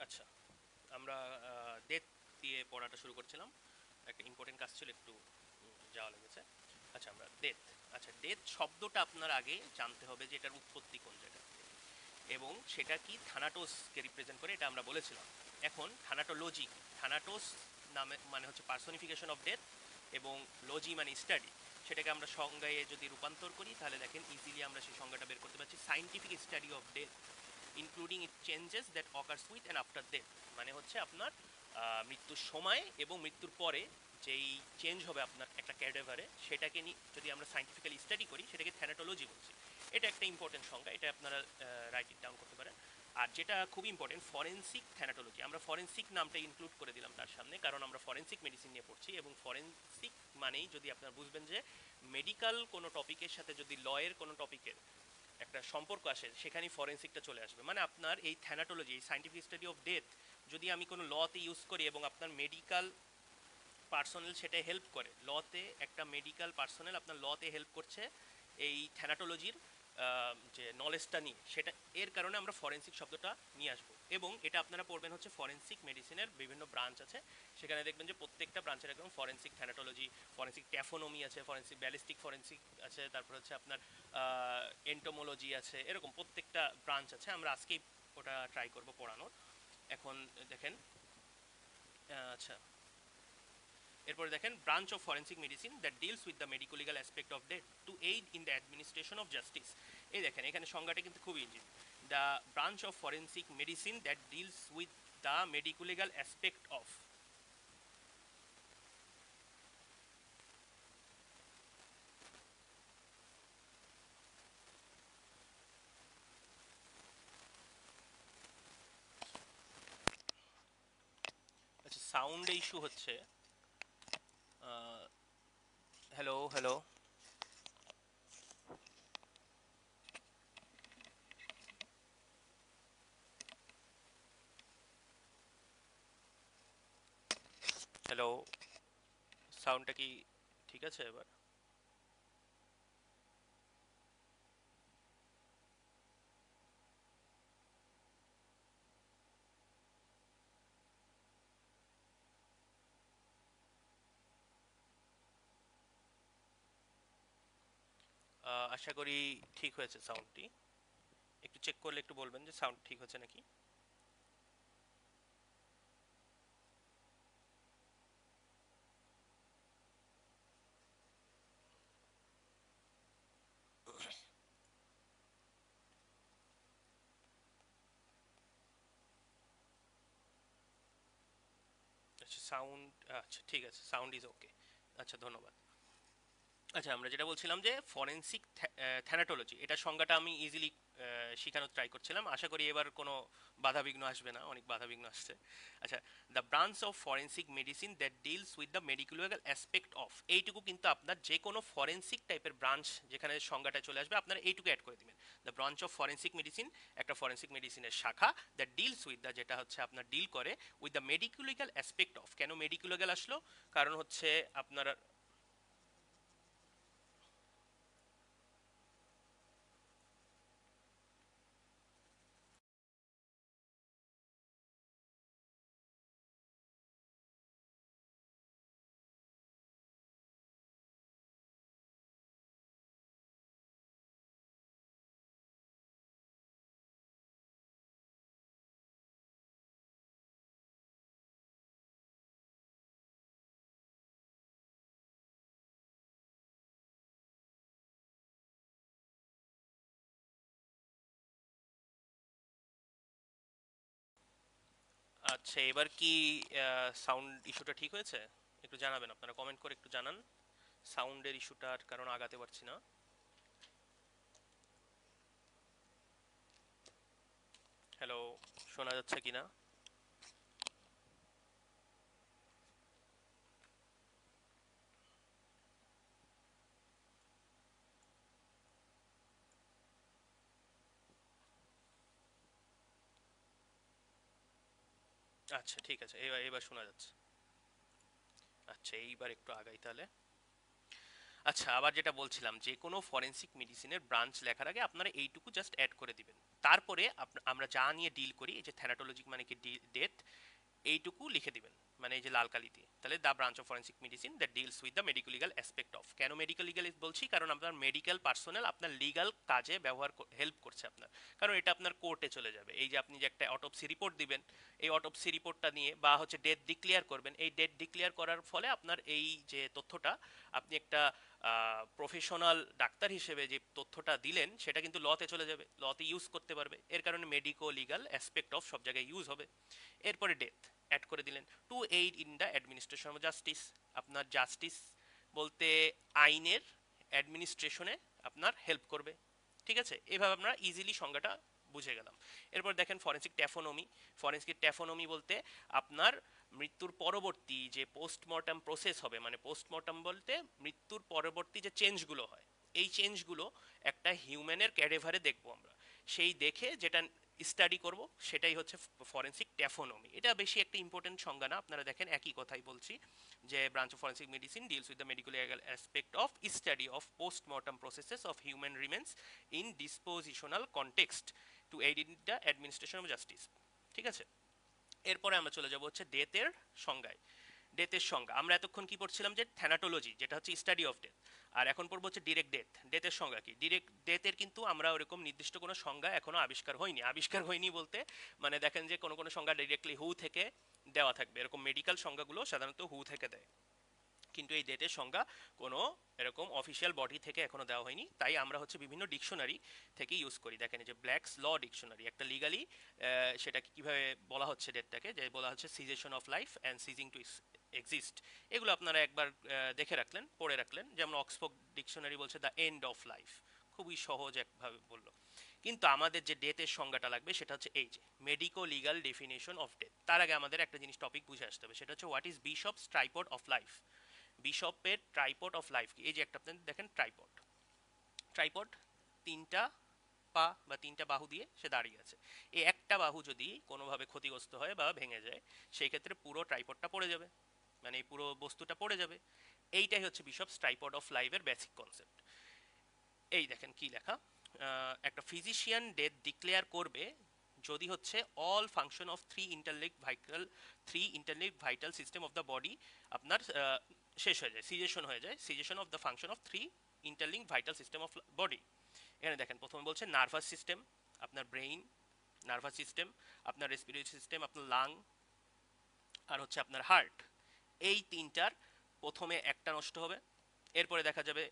আচ্ছা, আমরা ডেথ দিয়ে পড়াটা শুরু করছিলাম, একটা ইম্পর্টেন্ট কাজ ছিল, একটু যাওয়া লেগেছে। আচ্ছা, আমরা ডেথ, আচ্ছা ডেথ শব্দটা আপনার আগে জানতে হবে যে এটার উৎপত্তি কোন জায়গা থেকে, এবং সেটা কি থানাটোসকে রিপ্রেজেন্ট করে, এটা আমরা বলেছিলাম। এখন থানাটোলজি, থানাটোস নামে মানে হচ্ছে পার্সনিফিকেশন অফ ডেথ, এবং লজি মানে স্টাডি। সেটাকে আমরা সংজ্ঞায় যদি রূপান্তর করি তাহলে দেখেন ইজিলি আমরা সেই সংজ্ঞাটা বের করতে পারছি। Scientific study of death including it changes that occurs with and after death, মানে হচ্ছে আপনার মৃত্যুর সময় এবং মৃত্যুর পরে যেই চেঞ্জ হবে আপনার একটা ক্যাডাভারে, সেটাকে নিয়ে যদি আমরা সায়েন্টিফিক্যালি স্টাডি করি সেটাকে থ্যানাটোলজি বলছি। এটা একটা ইম্পর্টেন্ট সংজ্ঞা, এটা আপনারা রাইট ইট ডাউন করতে পারেন। আর যেটা খুব ইম্পর্টেন্ট, ফরেন্সিক থ্যানাটোলজি, আমরা ফরেন্সিক নামটা ইনক্লুড করে দিলাম তার সামনে, কারণ আমরা ফরেন্সিক মেডিসিন নিয়ে পড়ছি, এবং ফরেন্সিক মানেই যদি আপনারা বুঝবেন যে মেডিকেল কোনো টপিকের সাথে যদি লয়ের কোনো টপিকের একটা সম্পর্ক আসে, সেখানেই ফরেন্সিকটা চলে আসবে। মানে আপনার এই থ্যানাটোলজি, এই সায়েন্টিফিক স্টাডি অফ ডেথ যদি আমি কোনো লতে ইউজ করি এবং আপনার মেডিকেল পার্সোনাল সেটা হেল্প করে, লতে একটা মেডিকেল পার্সোনাল আপনার লতে হেল্প করছে এই থ্যানাটোলজির যে নলেজটা নিয়ে, সেটা এর কারণে আমরা ফরেন্সিক শব্দটা নিয়ে আসবো। এবং এটা আপনারা পড়বেন হচ্ছে ফরেন্সিক মেডিসিনের বিভিন্ন ব্রাঞ্চ আছে, সেখানে দেখবেন যে প্রত্যেকটা ব্রাঞ্চের একদম ফরেন্সিক থ্যানাটোলজি, ফরেন্সিক ট্যাফোনমি আছে, ফরেন্সিক ব্যালিস্টিক ফরেন্সিক আছে, তারপর হচ্ছে আপনার এন্টোমোলজি আছে, এরকম প্রত্যেকটা ব্রাঞ্চ আছে। আমরা আজকেই ওটা ট্রাই করব পড়ানোর। এখন দেখেন, আচ্ছা, এরপরে দেখেন branch of forensic medicine that deals with the medico legal aspect of death to aid in the administration of justice. এই দেখেন এখানে সংজ্ঞাটা কিন্তু খুব easy. The branch of forensic medicine that deals with the medico legal aspect of. আচ্ছা, সাউন্ডে issue হচ্ছে। Hello hello. Hello, সাউন্ডটা কি ঠিক আছে এবার? আশা করি ঠিক হয়েছে সাউন্ডটি। একটু চেক করলে একটু বলবেন যে সাউন্ড ঠিক হচ্ছে নাকি। আচ্ছা সাউন্ড, আচ্ছা ঠিক আছে, সাউন্ড ইজ ওকে। আচ্ছা ধন্যবাদ। আচ্ছা, আমরা যেটা বলছিলাম যে ফরেনসিক থ্যানাটোলজি, এটা সংজ্ঞাটা আমি ইজিলি শেখানোর ট্রাই করছিলাম। আশা করি এবার কোনো বাধাবিঘ্ন আসবে না, অনেক বাধাবিঘ্ন আসছে। আচ্ছা, the branch of forensic medicine that deals with the medicolegal aspect of, এইটুকু কিন্তু আপনার যে কোনো ফরেনসিক টাইপের ব্রাঞ্চ যেখানে সংজ্ঞাটা চলে আসবে আপনার এইটুকু অ্যাড করে দিবেন। The branch of forensic medicine, একটা ফরেনসিক মেডিসিনের শাখা, দ্যাট ডিলস উইথ দ্য, যেটা হচ্ছে আপনার ডিল করে with the medicolegal aspect of. কেন মেডিকুলার আসলো? কারণ হচ্ছে আপনার, আচ্ছা এবার কি সাউন্ড ইস্যুটা ঠিক হয়েছে? একটু জানাবেন, আপনারা কমেন্ট করে একটু জানান সাউন্ডের ইস্যুটার কারণ আগাতে পারছি না। হ্যালো, শোনা যাচ্ছে কিনা? আচ্ছা ঠিক আছে, এবার এবার শোনা যাচ্ছে। আচ্ছা এইবার একটু আগাই তাহলে। আচ্ছা, আবার যেটা বলছিলাম, যে কোনো ফরেনসিক মেডিসিনের ব্রাঞ্চ লেখার আগে আপনারা এইটুকু জাস্ট অ্যাড করে দিবেন। তারপরে আমরা যা নিয়ে ডিল করি, এই যে থ্যানাটোলজি মানে কি ডেথ, এইটুকু লিখে দিবেন, মানে এই যে লাল কালি দিয়ে। তাহলে the branch of forensic medicine that deals with the medico legal aspect of. কেন মেডিকো লিগাল বলছি? কারণ আপনার মেডিকেল পার্সোনাল আপনার লিগাল কাজে ব্যবহার হেল্প করছে আপনার, কারণ এটা আপনার কোর্টে চলে যাবে। এই যে আপনি যে একটা অটোপসি রিপোর্ট দিবেন, এই অটোপসি রিপোর্টটা নিয়ে বা হচ্ছে ডেথ ডিক্লেয়ার করবেন, এই ডেথ ডিক্লেয়ার করার ফলে আপনার এই যে তথ্যটা, আপনি একটা প্রফেশনাল ডাক্তার হিসেবে যে তথ্যটা দিলেন সেটা কিন্তু লতে চলে যাবে, লতে ইউজ করতে পারবে। এর কারণে মেডিকো লিগাল অ্যাসপেক্ট অফ সব জায়গায় ইউজ হবে। এরপরে ডেথ অ্যাড করে দিলেন, to aid in the administration of justice. আপনার জাস্টিস বলতে আইনের অ্যাডমিনিস্ট্রেশনে আপনার হেল্প করবে। ঠিক আছে, এভাবে আমরা ইজিলি সংজ্ঞাটা বুঝে গেলাম। এরপর দেখেন ফরেন্সিক ট্যাফোনমি। ফরেন্সিক ট্যাফোনমি বলতে আপনার মৃত্যুর পরবর্তী যে পোস্টমর্টম প্রসেস হবে, মানে পোস্টমর্টম বলতে মৃত্যুর পরবর্তী যে চেঞ্জগুলো হয়, এই চেঞ্জগুলো একটা হিউম্যানের ক্যাডেভারে দেখবো আমরা। সেই দেখে যেটা স্টাডি করব সেটাই হচ্ছে ফরেন্সিক ট্যাফোনমি। এটা বেশি একটা ইম্পর্টেন্ট সংজ্ঞা না, আপনারা দেখেন একই কথাই বলছি, যে branch of forensic medicine deals with the medico legal aspect of study of postmortem processes of human remains in dispositional context to aid in the administration of justice. ঠিক আছে, এরপরে আমরা চলে যাব হচ্ছে ডেথের সংজ্ঞায়। ডেথের সংজ্ঞা আমরা এতক্ষণ কি পড়ছিলাম, যে থ্যানাটোলজি যেটা হচ্ছে স্টাডি অফ ডেথ। আর এখন পড়বো হচ্ছে ডিরেক্ট ডেথ। ডেথের সংজ্ঞা কি? ডিরেক্ট ডেথের কিন্তু আমরা ওরকম নির্দিষ্ট কোনো সংজ্ঞা এখনো আবিষ্কার হয়নি বলতে মানে দেখেন যে কোনো কোনো সংজ্ঞা ডিরেক্টলি হু থেকে দেওয়া থাকবে, এরকম মেডিকেল সংজ্ঞাগুলো সাধারণত হু থেকে দেয়, কিন্তু এই ডেটের সংজ্ঞা কোনো এরকম অফিসিয়াল বডি থেকে এখনো দেওয়া হয়নি। তাই আমরা হচ্ছে বিভিন্ন ডিকশনারি থেকে ইউজ করি। দেখেন যে ব্ল্যাকস ল ডিকশনারি একটা লিগালি সেটাকে কিভাবে বলা হচ্ছে ডেটটাকে, যে বলা হচ্ছে cessation of life and ceasing to exist. এগুলো আপনারা একবার দেখে রাখলেন, পড়ে রাখলেন। যেমন অক্সফোর্ড ডিকশনারি বলছে দ্য এন্ড অফ লাইফ, খুবই সহজ একভাবে বললো। কিন্তু আমাদের যে ডেথের সংজ্ঞাটা লাগবে সেটা হচ্ছে এই যে medico legal definition of death. তার আগে আমাদের একটা জিনিস টপিক বুঝে আসতে হবে, সেটা হচ্ছে what is Bishop's tripod of life. বিশপের ট্রাইপড অফ লাইফ কি? এই যে একটা আপনি দেখেন ট্রাইপড, ট্রাইপড তিনটা পা বা তিনটা বাহু দিয়ে সে দাঁড়িয়ে আছে। এই একটা বাহু যদি কোনোভাবে ক্ষতিগ্রস্ত হয় বা ভেঙে যায়, সেই ক্ষেত্রে পুরো ট্রাইপডটা পড়ে যাবে, মানে এই পুরো বস্তুটা পড়ে যাবে। এইটাই হচ্ছে বিশপস ট্রাইপড অফ লাইফের বেসিক কনসেপ্ট। এই দেখেন কি লেখা, একটা ফিজিশিয়ান ডেথ ডিক্লেয়ার করবে যদি হচ্ছে all function of three interlink vital system of the body আপনার শেষ হয়ে যায়, সিজেশন হয়ে যায়, cessation of the function of three interlink vital system of body. এখানে দেখেন প্রথমে বলছে নার্ভাস সিস্টেম, আপনার ব্রেইন, নার্ভাস সিস্টেম, আপনার রেসপিরেটরি সিস্টেম, আপনার লাং, আর হচ্ছে আপনার হার্ট। এই তিনটার প্রথমে একটা নষ্ট হবে, এরপরে দেখা যাবে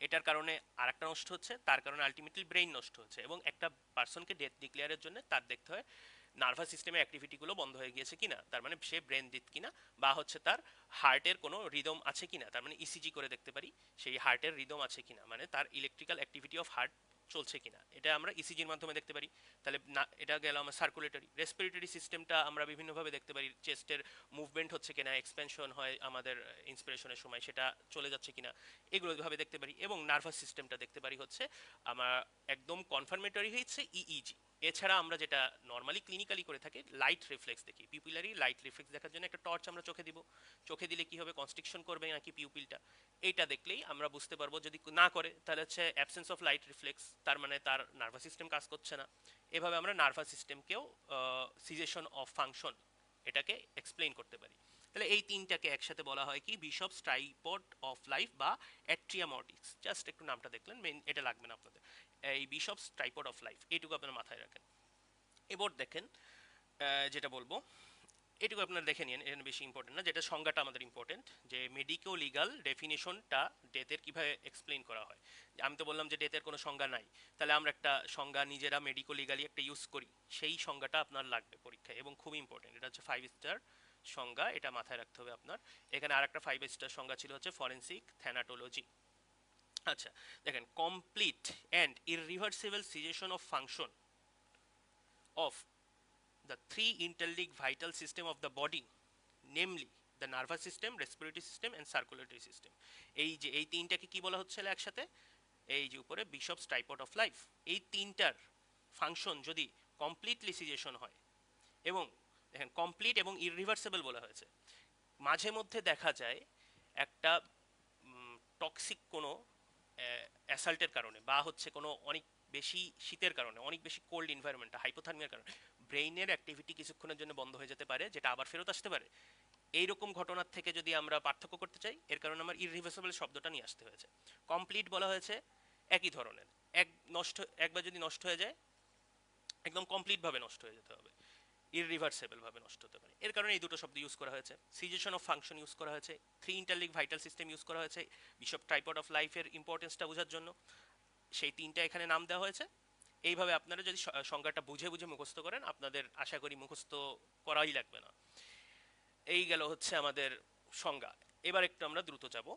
এটার কারণে আর একটা নষ্ট হচ্ছে, তার কারণে আলটিমেটলি ব্রেইন নষ্ট হচ্ছে। এবং একটা পার্সনকে ডেথ ডিক্লেয়ারের জন্য তার দেখতে হয় নার্ভাস সিস্টেমের অ্যাক্টিভিটিগুলো বন্ধ হয়ে গিয়েছে কিনা, তার মানে সে ব্রেন ডেথ কিনা, বা হচ্ছে তার হার্টের কোনো রিদম আছে কিনা, তার মানে ইসিজি করে দেখতে পারি সেই হার্টের রিদম আছে কিনা, মানে তার ইলেকট্রিক্যাল অ্যাক্টিভিটি অফ হার্ট চলছে কিনা, এটা আমরা ইসিজির মাধ্যমে দেখতে পারি। তাহলে না, এটা গেল আমার সার্কুলেটরি। রেসপিরেটরি সিস্টেমটা আমরা বিভিন্নভাবে দেখতে পারি, চেস্টের মুভমেন্ট হচ্ছে কিনা, এক্সপেনশন হয় আমাদের ইন্সপিরেশনের সময়, সেটা চলে যাচ্ছে কিনা, এগুলো ভাবে দেখতে পারি। এবং নার্ভাস সিস্টেমটা দেখতে পারি হচ্ছে আমার একদম কনফার্মেটরি হচ্ছে ইইজি। এছাড়া আমরা যেটা নর্মালি ক্লিনিক্যালি করে থাকি লাইট রিফ্লেক্স দেখি, পিউপিলারি লাইট রিফ্লেক্স দেখার জন্য একটা টর্চ আমরা চোখে দিব, চোখে দিলে কি হবে, কনস্ট্রিকশন করবে নাকি পিউপিলটা, এইটা দেখলেই আমরা বুঝতে পারবো। যদি না করে তাহলে হচ্ছে অ্যাবসেন্স অফ লাইট রিফ্লেক্স, তার মানে তার নার্ভাস সিস্টেম কাজ করছে না। এভাবে আমরা নার্ভাস সিস্টেমকেও সিজেশন অফ ফাংশন এটাকে এক্সপ্লেইন করতে পারি। তাহলে এই তিনটাকে একসাথে বলা হয় কি বিশপস ট্রাইপড অফ লাইফ বা অ্যাট্রিয়া মর্টিস। জাস্ট একটু নামটা দেখলেন, মেইন এটা লাগবে না আপনাদের। এই বিশপস ট্রাইপড অফ লাইফ এইটুকু আপনার মাথায় রাখেন। এবার দেখেন যেটা বলবো এটুকু আপনারা দেখে নিন, এটা বেশি ইম্পর্টেন্ট না, যেটা সংজ্ঞাটা আমাদের ইম্পর্টেন্ট, যে মেডিকো লিগাল ডেফিনেশনটা ডেথের কিভাবে এক্সপ্লেইন করা হয়। আমি তো বললাম যে ডেথের কোনো সংজ্ঞা নাই, তাহলে আমরা একটা সংজ্ঞা নিজেরা মেডিকো লিগালি একটা ইউজ করি, সেই সংজ্ঞাটা আপনার লাগবে পরীক্ষায় এবং খুব ইম্পর্টেন্ট। এটা হচ্ছে 5 স্টার সংজ্ঞা, এটা মাথায় রাখতে হবে আপনার। এখানে আর একটা 5 স্টার সংজ্ঞা ছিল হচ্ছে ফরেন্সিক থ্যানাটোলজি। আচ্ছা দেখেন, complete and irreversible cessation of function of the three interlinked vital system of the body, namely the nervous system, respiratory system and circulatory system। এই যে এই তিনটাকে কি বলা হচ্ছে একসাথে, এই যে উপরে বিশপস ট্রাইপড অফ লাইফ, এই তিনটার ফাংশন যদি কমপ্লিটলি সিজেশন হয়, এবং দেখেন কমপ্লিট এবং ইররিভার্সিবল বলা হয়েছে, মাঝে মধ্যে দেখা যায় একটা টক্সিক কোনো অ্যাসাল্টের কারণে বা হচ্ছে কোনো অনেক বেশি শীতের কারণে, অনেক বেশি কোল্ড এনভায়রনমেন্ট, হাইপোথার্মিয়ার কারণে ব্রেইনের অ্যাক্টিভিটি কিছুক্ষণের জন্য বন্ধ হয়ে যেতে পারে, যেটা আবার ফেরত আসতে পারে। এইরকম ঘটনার থেকে যদি আমরা পার্থক্য করতে চাই, এর কারণে আমার ইররিভার্সিবল শব্দটা নিয়ে আসতে হয়েছে। কমপ্লিট বলা হয়েছে একই ধরনের, একবার যদি নষ্ট হয়ে যায় একদম কমপ্লিট ভাবে নষ্ট হয়ে যেতে হবে, ইররিভার্সিবল ভাবে নষ্ট হতে পারে, এর কারণে এই দুটো শব্দ ইউজ করা হয়েছে। সিজেশন অফ ফাংশন ইউজ করা হয়েছে, three interlink vital system use করা হয়েছে বিশপ ট্রাইপড অফ লাইফের ইম্পর্টেন্সটা বোঝার জন্য, সেই তিনটা এখানে নাম দেওয়া হয়েছে। এইভাবে আপনারা যদি সংজ্ঞাটা বুঝে বুঝে মুখস্থ করেন, আপনাদের আশা করি মুখস্থ করাই লাগবে না। এই গেল হচ্ছে আমাদের সংজ্ঞা। এবার একটু আমরা দ্রুত যাব,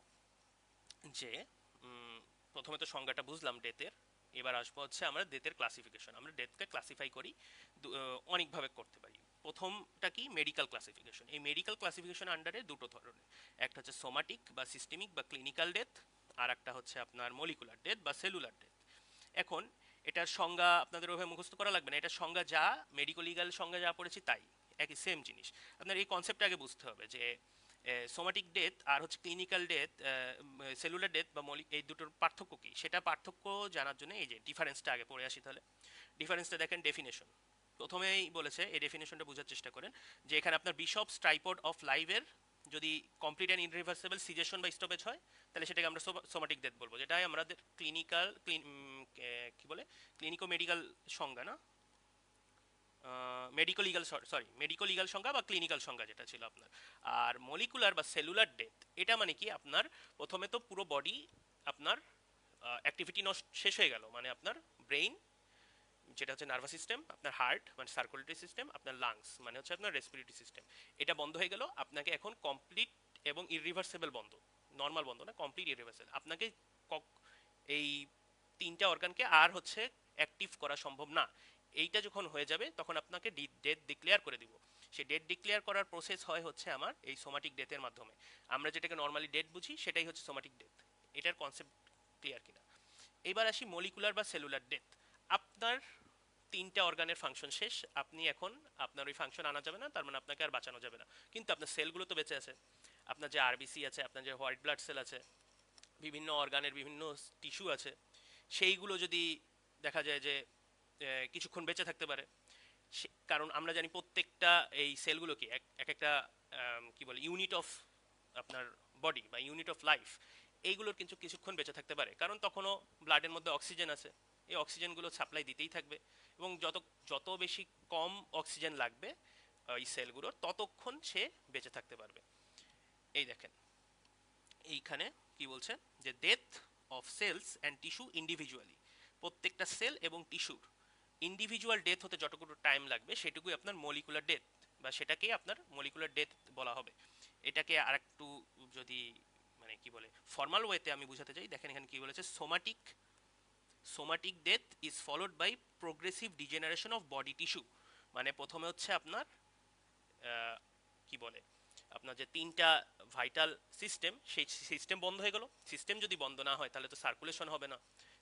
যে প্রথমে তো সংজ্ঞাটা বুঝলাম ডেথের, এবার আসবো হচ্ছে আমরা ডেথের ক্লাসিফিকেশন। আমরা ডেথকে ক্লাসিফাই করি অনেকভাবে করতে পারি। প্রথমটা কি, মেডিকেল ক্লাসিফিকেশন। এই মেডিকেল ক্লাসিফিকেশন আন্ডারে দুটো ধরনের, একটা হচ্ছে সোমাটিক বা সিস্টেমিক বা ক্লিনিক্যাল ডেথ, আর একটা হচ্ছে আপনার মলিকুলার ডেথ বা সেলুলার ডেথ। এখন এটার সংজ্ঞা আপনাদের ওইভাবে মুখস্থ করা লাগবে না, এটার সংজ্ঞা যা মেডিকো লিগাল সংজ্ঞা যা পড়েছি তাই, একই সেম জিনিস। আপনার এই কনসেপ্টটা আগে বুঝতে হবে যে সোমাটিক ডেথ আর হচ্ছে ক্লিনিক্যাল ডেথ, সেলুলার ডেথ বা এই দুটোর পার্থক্য কি, সেটা পার্থক্য জানার জন্য এই যে ডিফারেন্সটা আগে পড়ে আসি। তাহলে ডিফারেন্সটা দেখেন, ডেফিনেশন প্রথমেই বলেছে, এই ডেফিনেশনটা বোঝার চেষ্টা করেন, যে এখানে আপনার বিশপস ট্রাইপড অফ লাইফের যদি কমপ্লিট অ্যান্ড ইররিভার্সিবল সিজেশন বা স্টপেজ হয় তাহলে সেটাকে আমরা সোমাটিক ডেথ বলবো, যেটাই আমাদের কি বলে ক্লিনিকো মেডিকেল সংজ্ঞা না, medico legal, sorry medico legal সংজ্ঞা বা ক্লিনিক্যাল সংজ্ঞা যেটা ছিল আপনার। আর মলিকুলার বা সেলুলার ডেথ, এটা মানে কি আপনার প্রথমে তো পুরো বডি আপনার অ্যাক্টিভিটি শেষ হয়ে গেল, মানে আপনার ব্রেইন যেটা হচ্ছে নার্ভাস সিস্টেম, আপনার হার্ট মানে সার্কুলেটরি সিস্টেম, আপনার লাংস মানে হচ্ছে আপনার রেসপিরেটরি সিস্টেম, এটা বন্ধ হয়ে গেল। আপনাকে এখন কমপ্লিট এবং ইররিভার্সিবল বন্ধ, নর্মাল বন্ধ না, কমপ্লিট ইররিভার্সিবল। আপনাকে এই তিনটা অর্গানকে আর হচ্ছে অ্যাক্টিভ করা সম্ভব না। এইটা যখন হয়ে যাবে তখন আপনাকে ডেথ ডিক্লেয়ার করে দিব। সেই ডেথ ডিক্লেয়ার করার প্রসেস হয় হচ্ছে আমার এই সোমাটিক ডেথের মাধ্যমে। আমরা যেটাকে নর্মালি ডেথ বুঝি সেটাই হচ্ছে সোমাটিক ডেথ। এটার কনসেপ্ট ক্লিয়ার কিনা? এবার আসি মলিকুলার বা সেলুলার ডেথ। আপনার তিনটা অর্গানের ফাংশন শেষ, আপনি এখন আপনার ওই ফাংশন আনা যাবে না, তার মানে আপনাকে আর বাঁচানো যাবে না, কিন্তু আপনার সেলগুলো তো বেঁচে আছে। আপনার যে আরবিসি আছে, আপনার যে হোয়াইট ব্লাড সেল আছে, বিভিন্ন অর্গানের বিভিন্ন টিস্যু আছে, সেইগুলো যদি দেখা যায় যে কিছুক্ষণ বেঁচে থাকতে পারে, কারণ আমরা জানি প্রত্যেকটা এই সেলগুলো কি এক একটা কি বলে ইউনিট অফ আপনার বডি বা ইউনিট অফ লাইফ, এইগুলোর কিন্তু কিছুক্ষণ বেঁচে থাকতে পারে, কারণ তখনও ব্লাডের মধ্যে অক্সিজেন আছে। এই অক্সিজেনগুলো সাপ্লাই দিতেই থাকবে, এবং যত যত বেশি কম অক্সিজেন লাগবে এই সেলগুলোর, ততক্ষণ সে বেঁচে থাকতে পারবে। এই দেখেন এইখানে কি বলছে যে death of cells and tissue individually, প্রত্যেকটা সেল এবং টিস্যুর ইন্ডিভিজুয়াল ডেথ হতে যতটুকু টাইম লাগবে সেটুকুই আপনার মলিকুলার ডেথ, বা সেটাকেই আপনার মলিকুলার ডেথ বলা হবে। এটাকে আরেকটু যদি মানে কি বলে ফর্মাল ওয়েতে আমি বুঝাতে চাই, দেখেন এখানে কি বলেছে, somatic death is followed by progressive degeneration of body tissue. মানে প্রথমে হচ্ছে আপনার কি বলে আপনার যে তিনটা ভাইটাল সিস্টেম, সেই সিস্টেম বন্ধ হয়ে গেল। সিস্টেম যদি বন্ধ না হয় তাহলে তো সার্কুলেশন হবে না।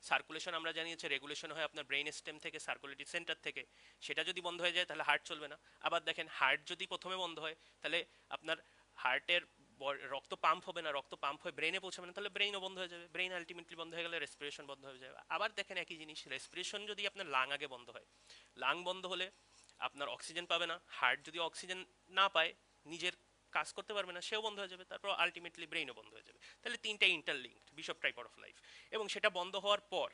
সার্কুলেশন আমরা জানি হচ্ছে রেগুলেশন হয় আপনার ব্রেইন স্টেম থেকে, সার্কুলেটরি সেন্টার থেকে। সেটা যদি বন্ধ হয়ে যায় তাহলে হার্ট চলবে না। আবার দেখেন হার্ট যদি প্রথমে বন্ধ হয় তাহলে আপনার হার্টের রক্ত পাম্প হবে না, রক্ত পাম্প হয়ে ব্রেনে পৌঁছাবে না, তাহলে ব্রেইনও বন্ধ হয়ে যাবে। ব্রেইন আলটিমেটলি বন্ধ হয়ে গেলে রেসপিরেশন বন্ধ হয়ে যাবে। আবার দেখেন একই জিনিস, রেসপিরেশন যদি আপনার লাং আগে বন্ধ হয়, লাং বন্ধ হলে আপনার অক্সিজেন পাবে না, হার্ট যদি অক্সিজেন না পায় নিজের কাজ করতে পারবে না, সেও বন্ধ হয়ে যাবে, তারপর আলটিমেটলি ব্রেইনও বন্ধ হয়ে যাবে। তাহলে তিনটা interlinked bishop tripod of life. এবং সেটা বন্ধ হওয়ার পর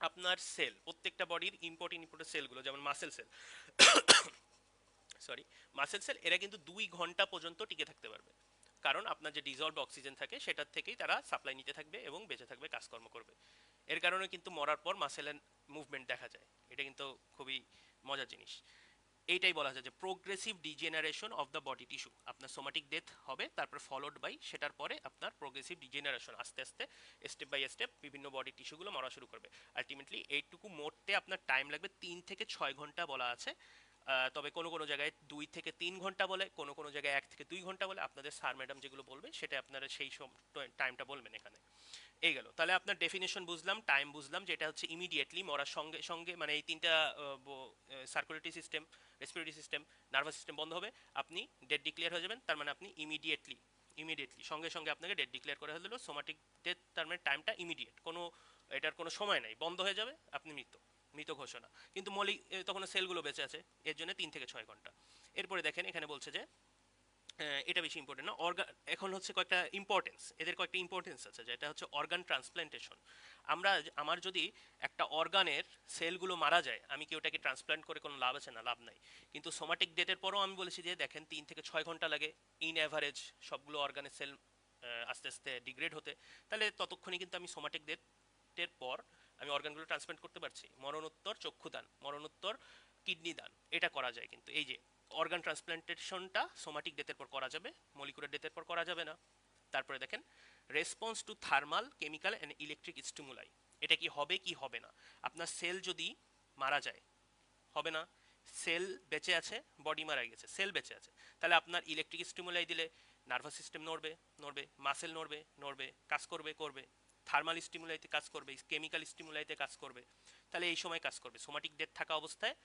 আপনার সেল, প্রত্যেকটা বডির ইম্পর্টেন্ট সেলগুলো, যেমন muscle sell, sorry muscle sell, এরা কিন্তু 2 ঘন্টা পর্যন্ত টিকে থাকতে পারবে, কারণ আপনার যে ডিজলভ অক্সিজেন থাকে সেটার থেকেই তারা সাপ্লাই নিতে থাকবে এবং বেঁচে থাকবে, কাজকর্ম করবে। এর কারণে কিন্তু মরার পর মাসেলের মুভমেন্ট দেখা যায়। এটা কিন্তু খুবই মজার জিনিস। এইটাই বলা যায় যে progressive degeneration of the body tissue. আপনার সোমাটিক ডেথ হবে, তারপর ফলোড বাই সেটার পরে আপনার প্রোগ্রেসিভ ডিজেনারেশন, আস্তে আস্তে স্টেপ বাই স্টেপ বিভিন্ন বডি টিস্যুগুলো মরা শুরু করবে। আলটিমেটলি এইটুকু মরতে আপনার টাইম লাগবে 3 থেকে 6 ঘন্টা বলা আছে। তবে কোনো কোনো জায়গায় 2 থেকে 3 ঘন্টা বলে, কোনো কোনো জায়গায় 1 থেকে 2 ঘন্টা বলে। আপনাদের স্যার ম্যাডাম যেগুলো বলবে সেটা আপনারা সেই টাইমটা বলবেন এখানে। এই গেল। তাহলে আপনার ডেফিনেশন বুঝলাম, টাইম বুঝলাম, যেটা হচ্ছে ইমিডিয়েটলি মরার সঙ্গে সঙ্গে, মানে এই তিনটা circulatory system, respiratory system, nervous system বন্ধ হবে, আপনি ডেড ডিক্লেয়ার হয়ে যাবেন। তার মানে আপনি ইমিডিয়েটলি সঙ্গে সঙ্গে আপনাকে ডেড ডিক্লেয়ার করা হলো। সোমাটিক ডেথ তার মানে টাইমটা ইমিডিয়েট, কোনো এটার কোনো সময় নাই, বন্ধ হয়ে যাবে, আপনি মৃত ঘোষণা। কিন্তু তখন সেলগুলো বেঁচে আছে, এর জন্য 3 থেকে 6 ঘন্টা। এরপরে দেখেন এখানে বলছে যে এটা বেশি ইম্পর্টেন্ট না, এখন হচ্ছে কয়েকটা ইম্পর্টেন্স, এদের কয়েকটা ইম্পর্টেন্স আছে, যেটা হচ্ছে অর্গান ট্রান্সপ্লান্টেশন। আমার যদি একটা অর্গানের সেলগুলো মারা যায়, আমি কি ওটাকে ট্রান্সপ্লান্ট করে কোনো লাভ আছে? না, লাভ নাই। কিন্তু সোমাটিক ডেথের পরও আমি বলেছি যে দেখেন 3 থেকে 6 ঘন্টা লাগে ইন অ্যাভারেজ সবগুলো অর্গানের সেল আস্তে আস্তে ডিগ্রেড হতে। তাহলে ততক্ষণে কিন্তু আমি সোমাটিক ডেথের পর আমি অর্গানগুলো ট্রান্সপ্লান্ট করতে পারছি। মরণোত্তর চক্ষুদান, মরণোত্তর কিডনি দান, এটা করা যায়। কিন্তু এই যে অর্গান ট্রান্সপ্লান্টেশনটা সোমাটিক ডেথের পর করা যাবে, মলিকুলার ডেথের পর করা যাবে না। তারপরে দেখেন response to thermal, chemical and electric stimuli. এটা কি হবে কি হবে না? আপনার সেল যদি মারা যায় হবে না, সেল বেঁচে আছে, বডি মারা গেছে, সেল বেঁচে আছে, তাহলে আপনার ইলেকট্রিক স্টিমুলাই দিলে নার্ভাস সিস্টেম নড়বে, মাসেল নড়বে, কাজ করবে, থার্মাল স্টিমুলাইতে কাজ করবে, কেমিক্যাল স্টিমুলাইতে কাজ করবে, তাহলে এই সময় কাজ করবে। সোমাটিক ডেথ থাকা অবস্থায়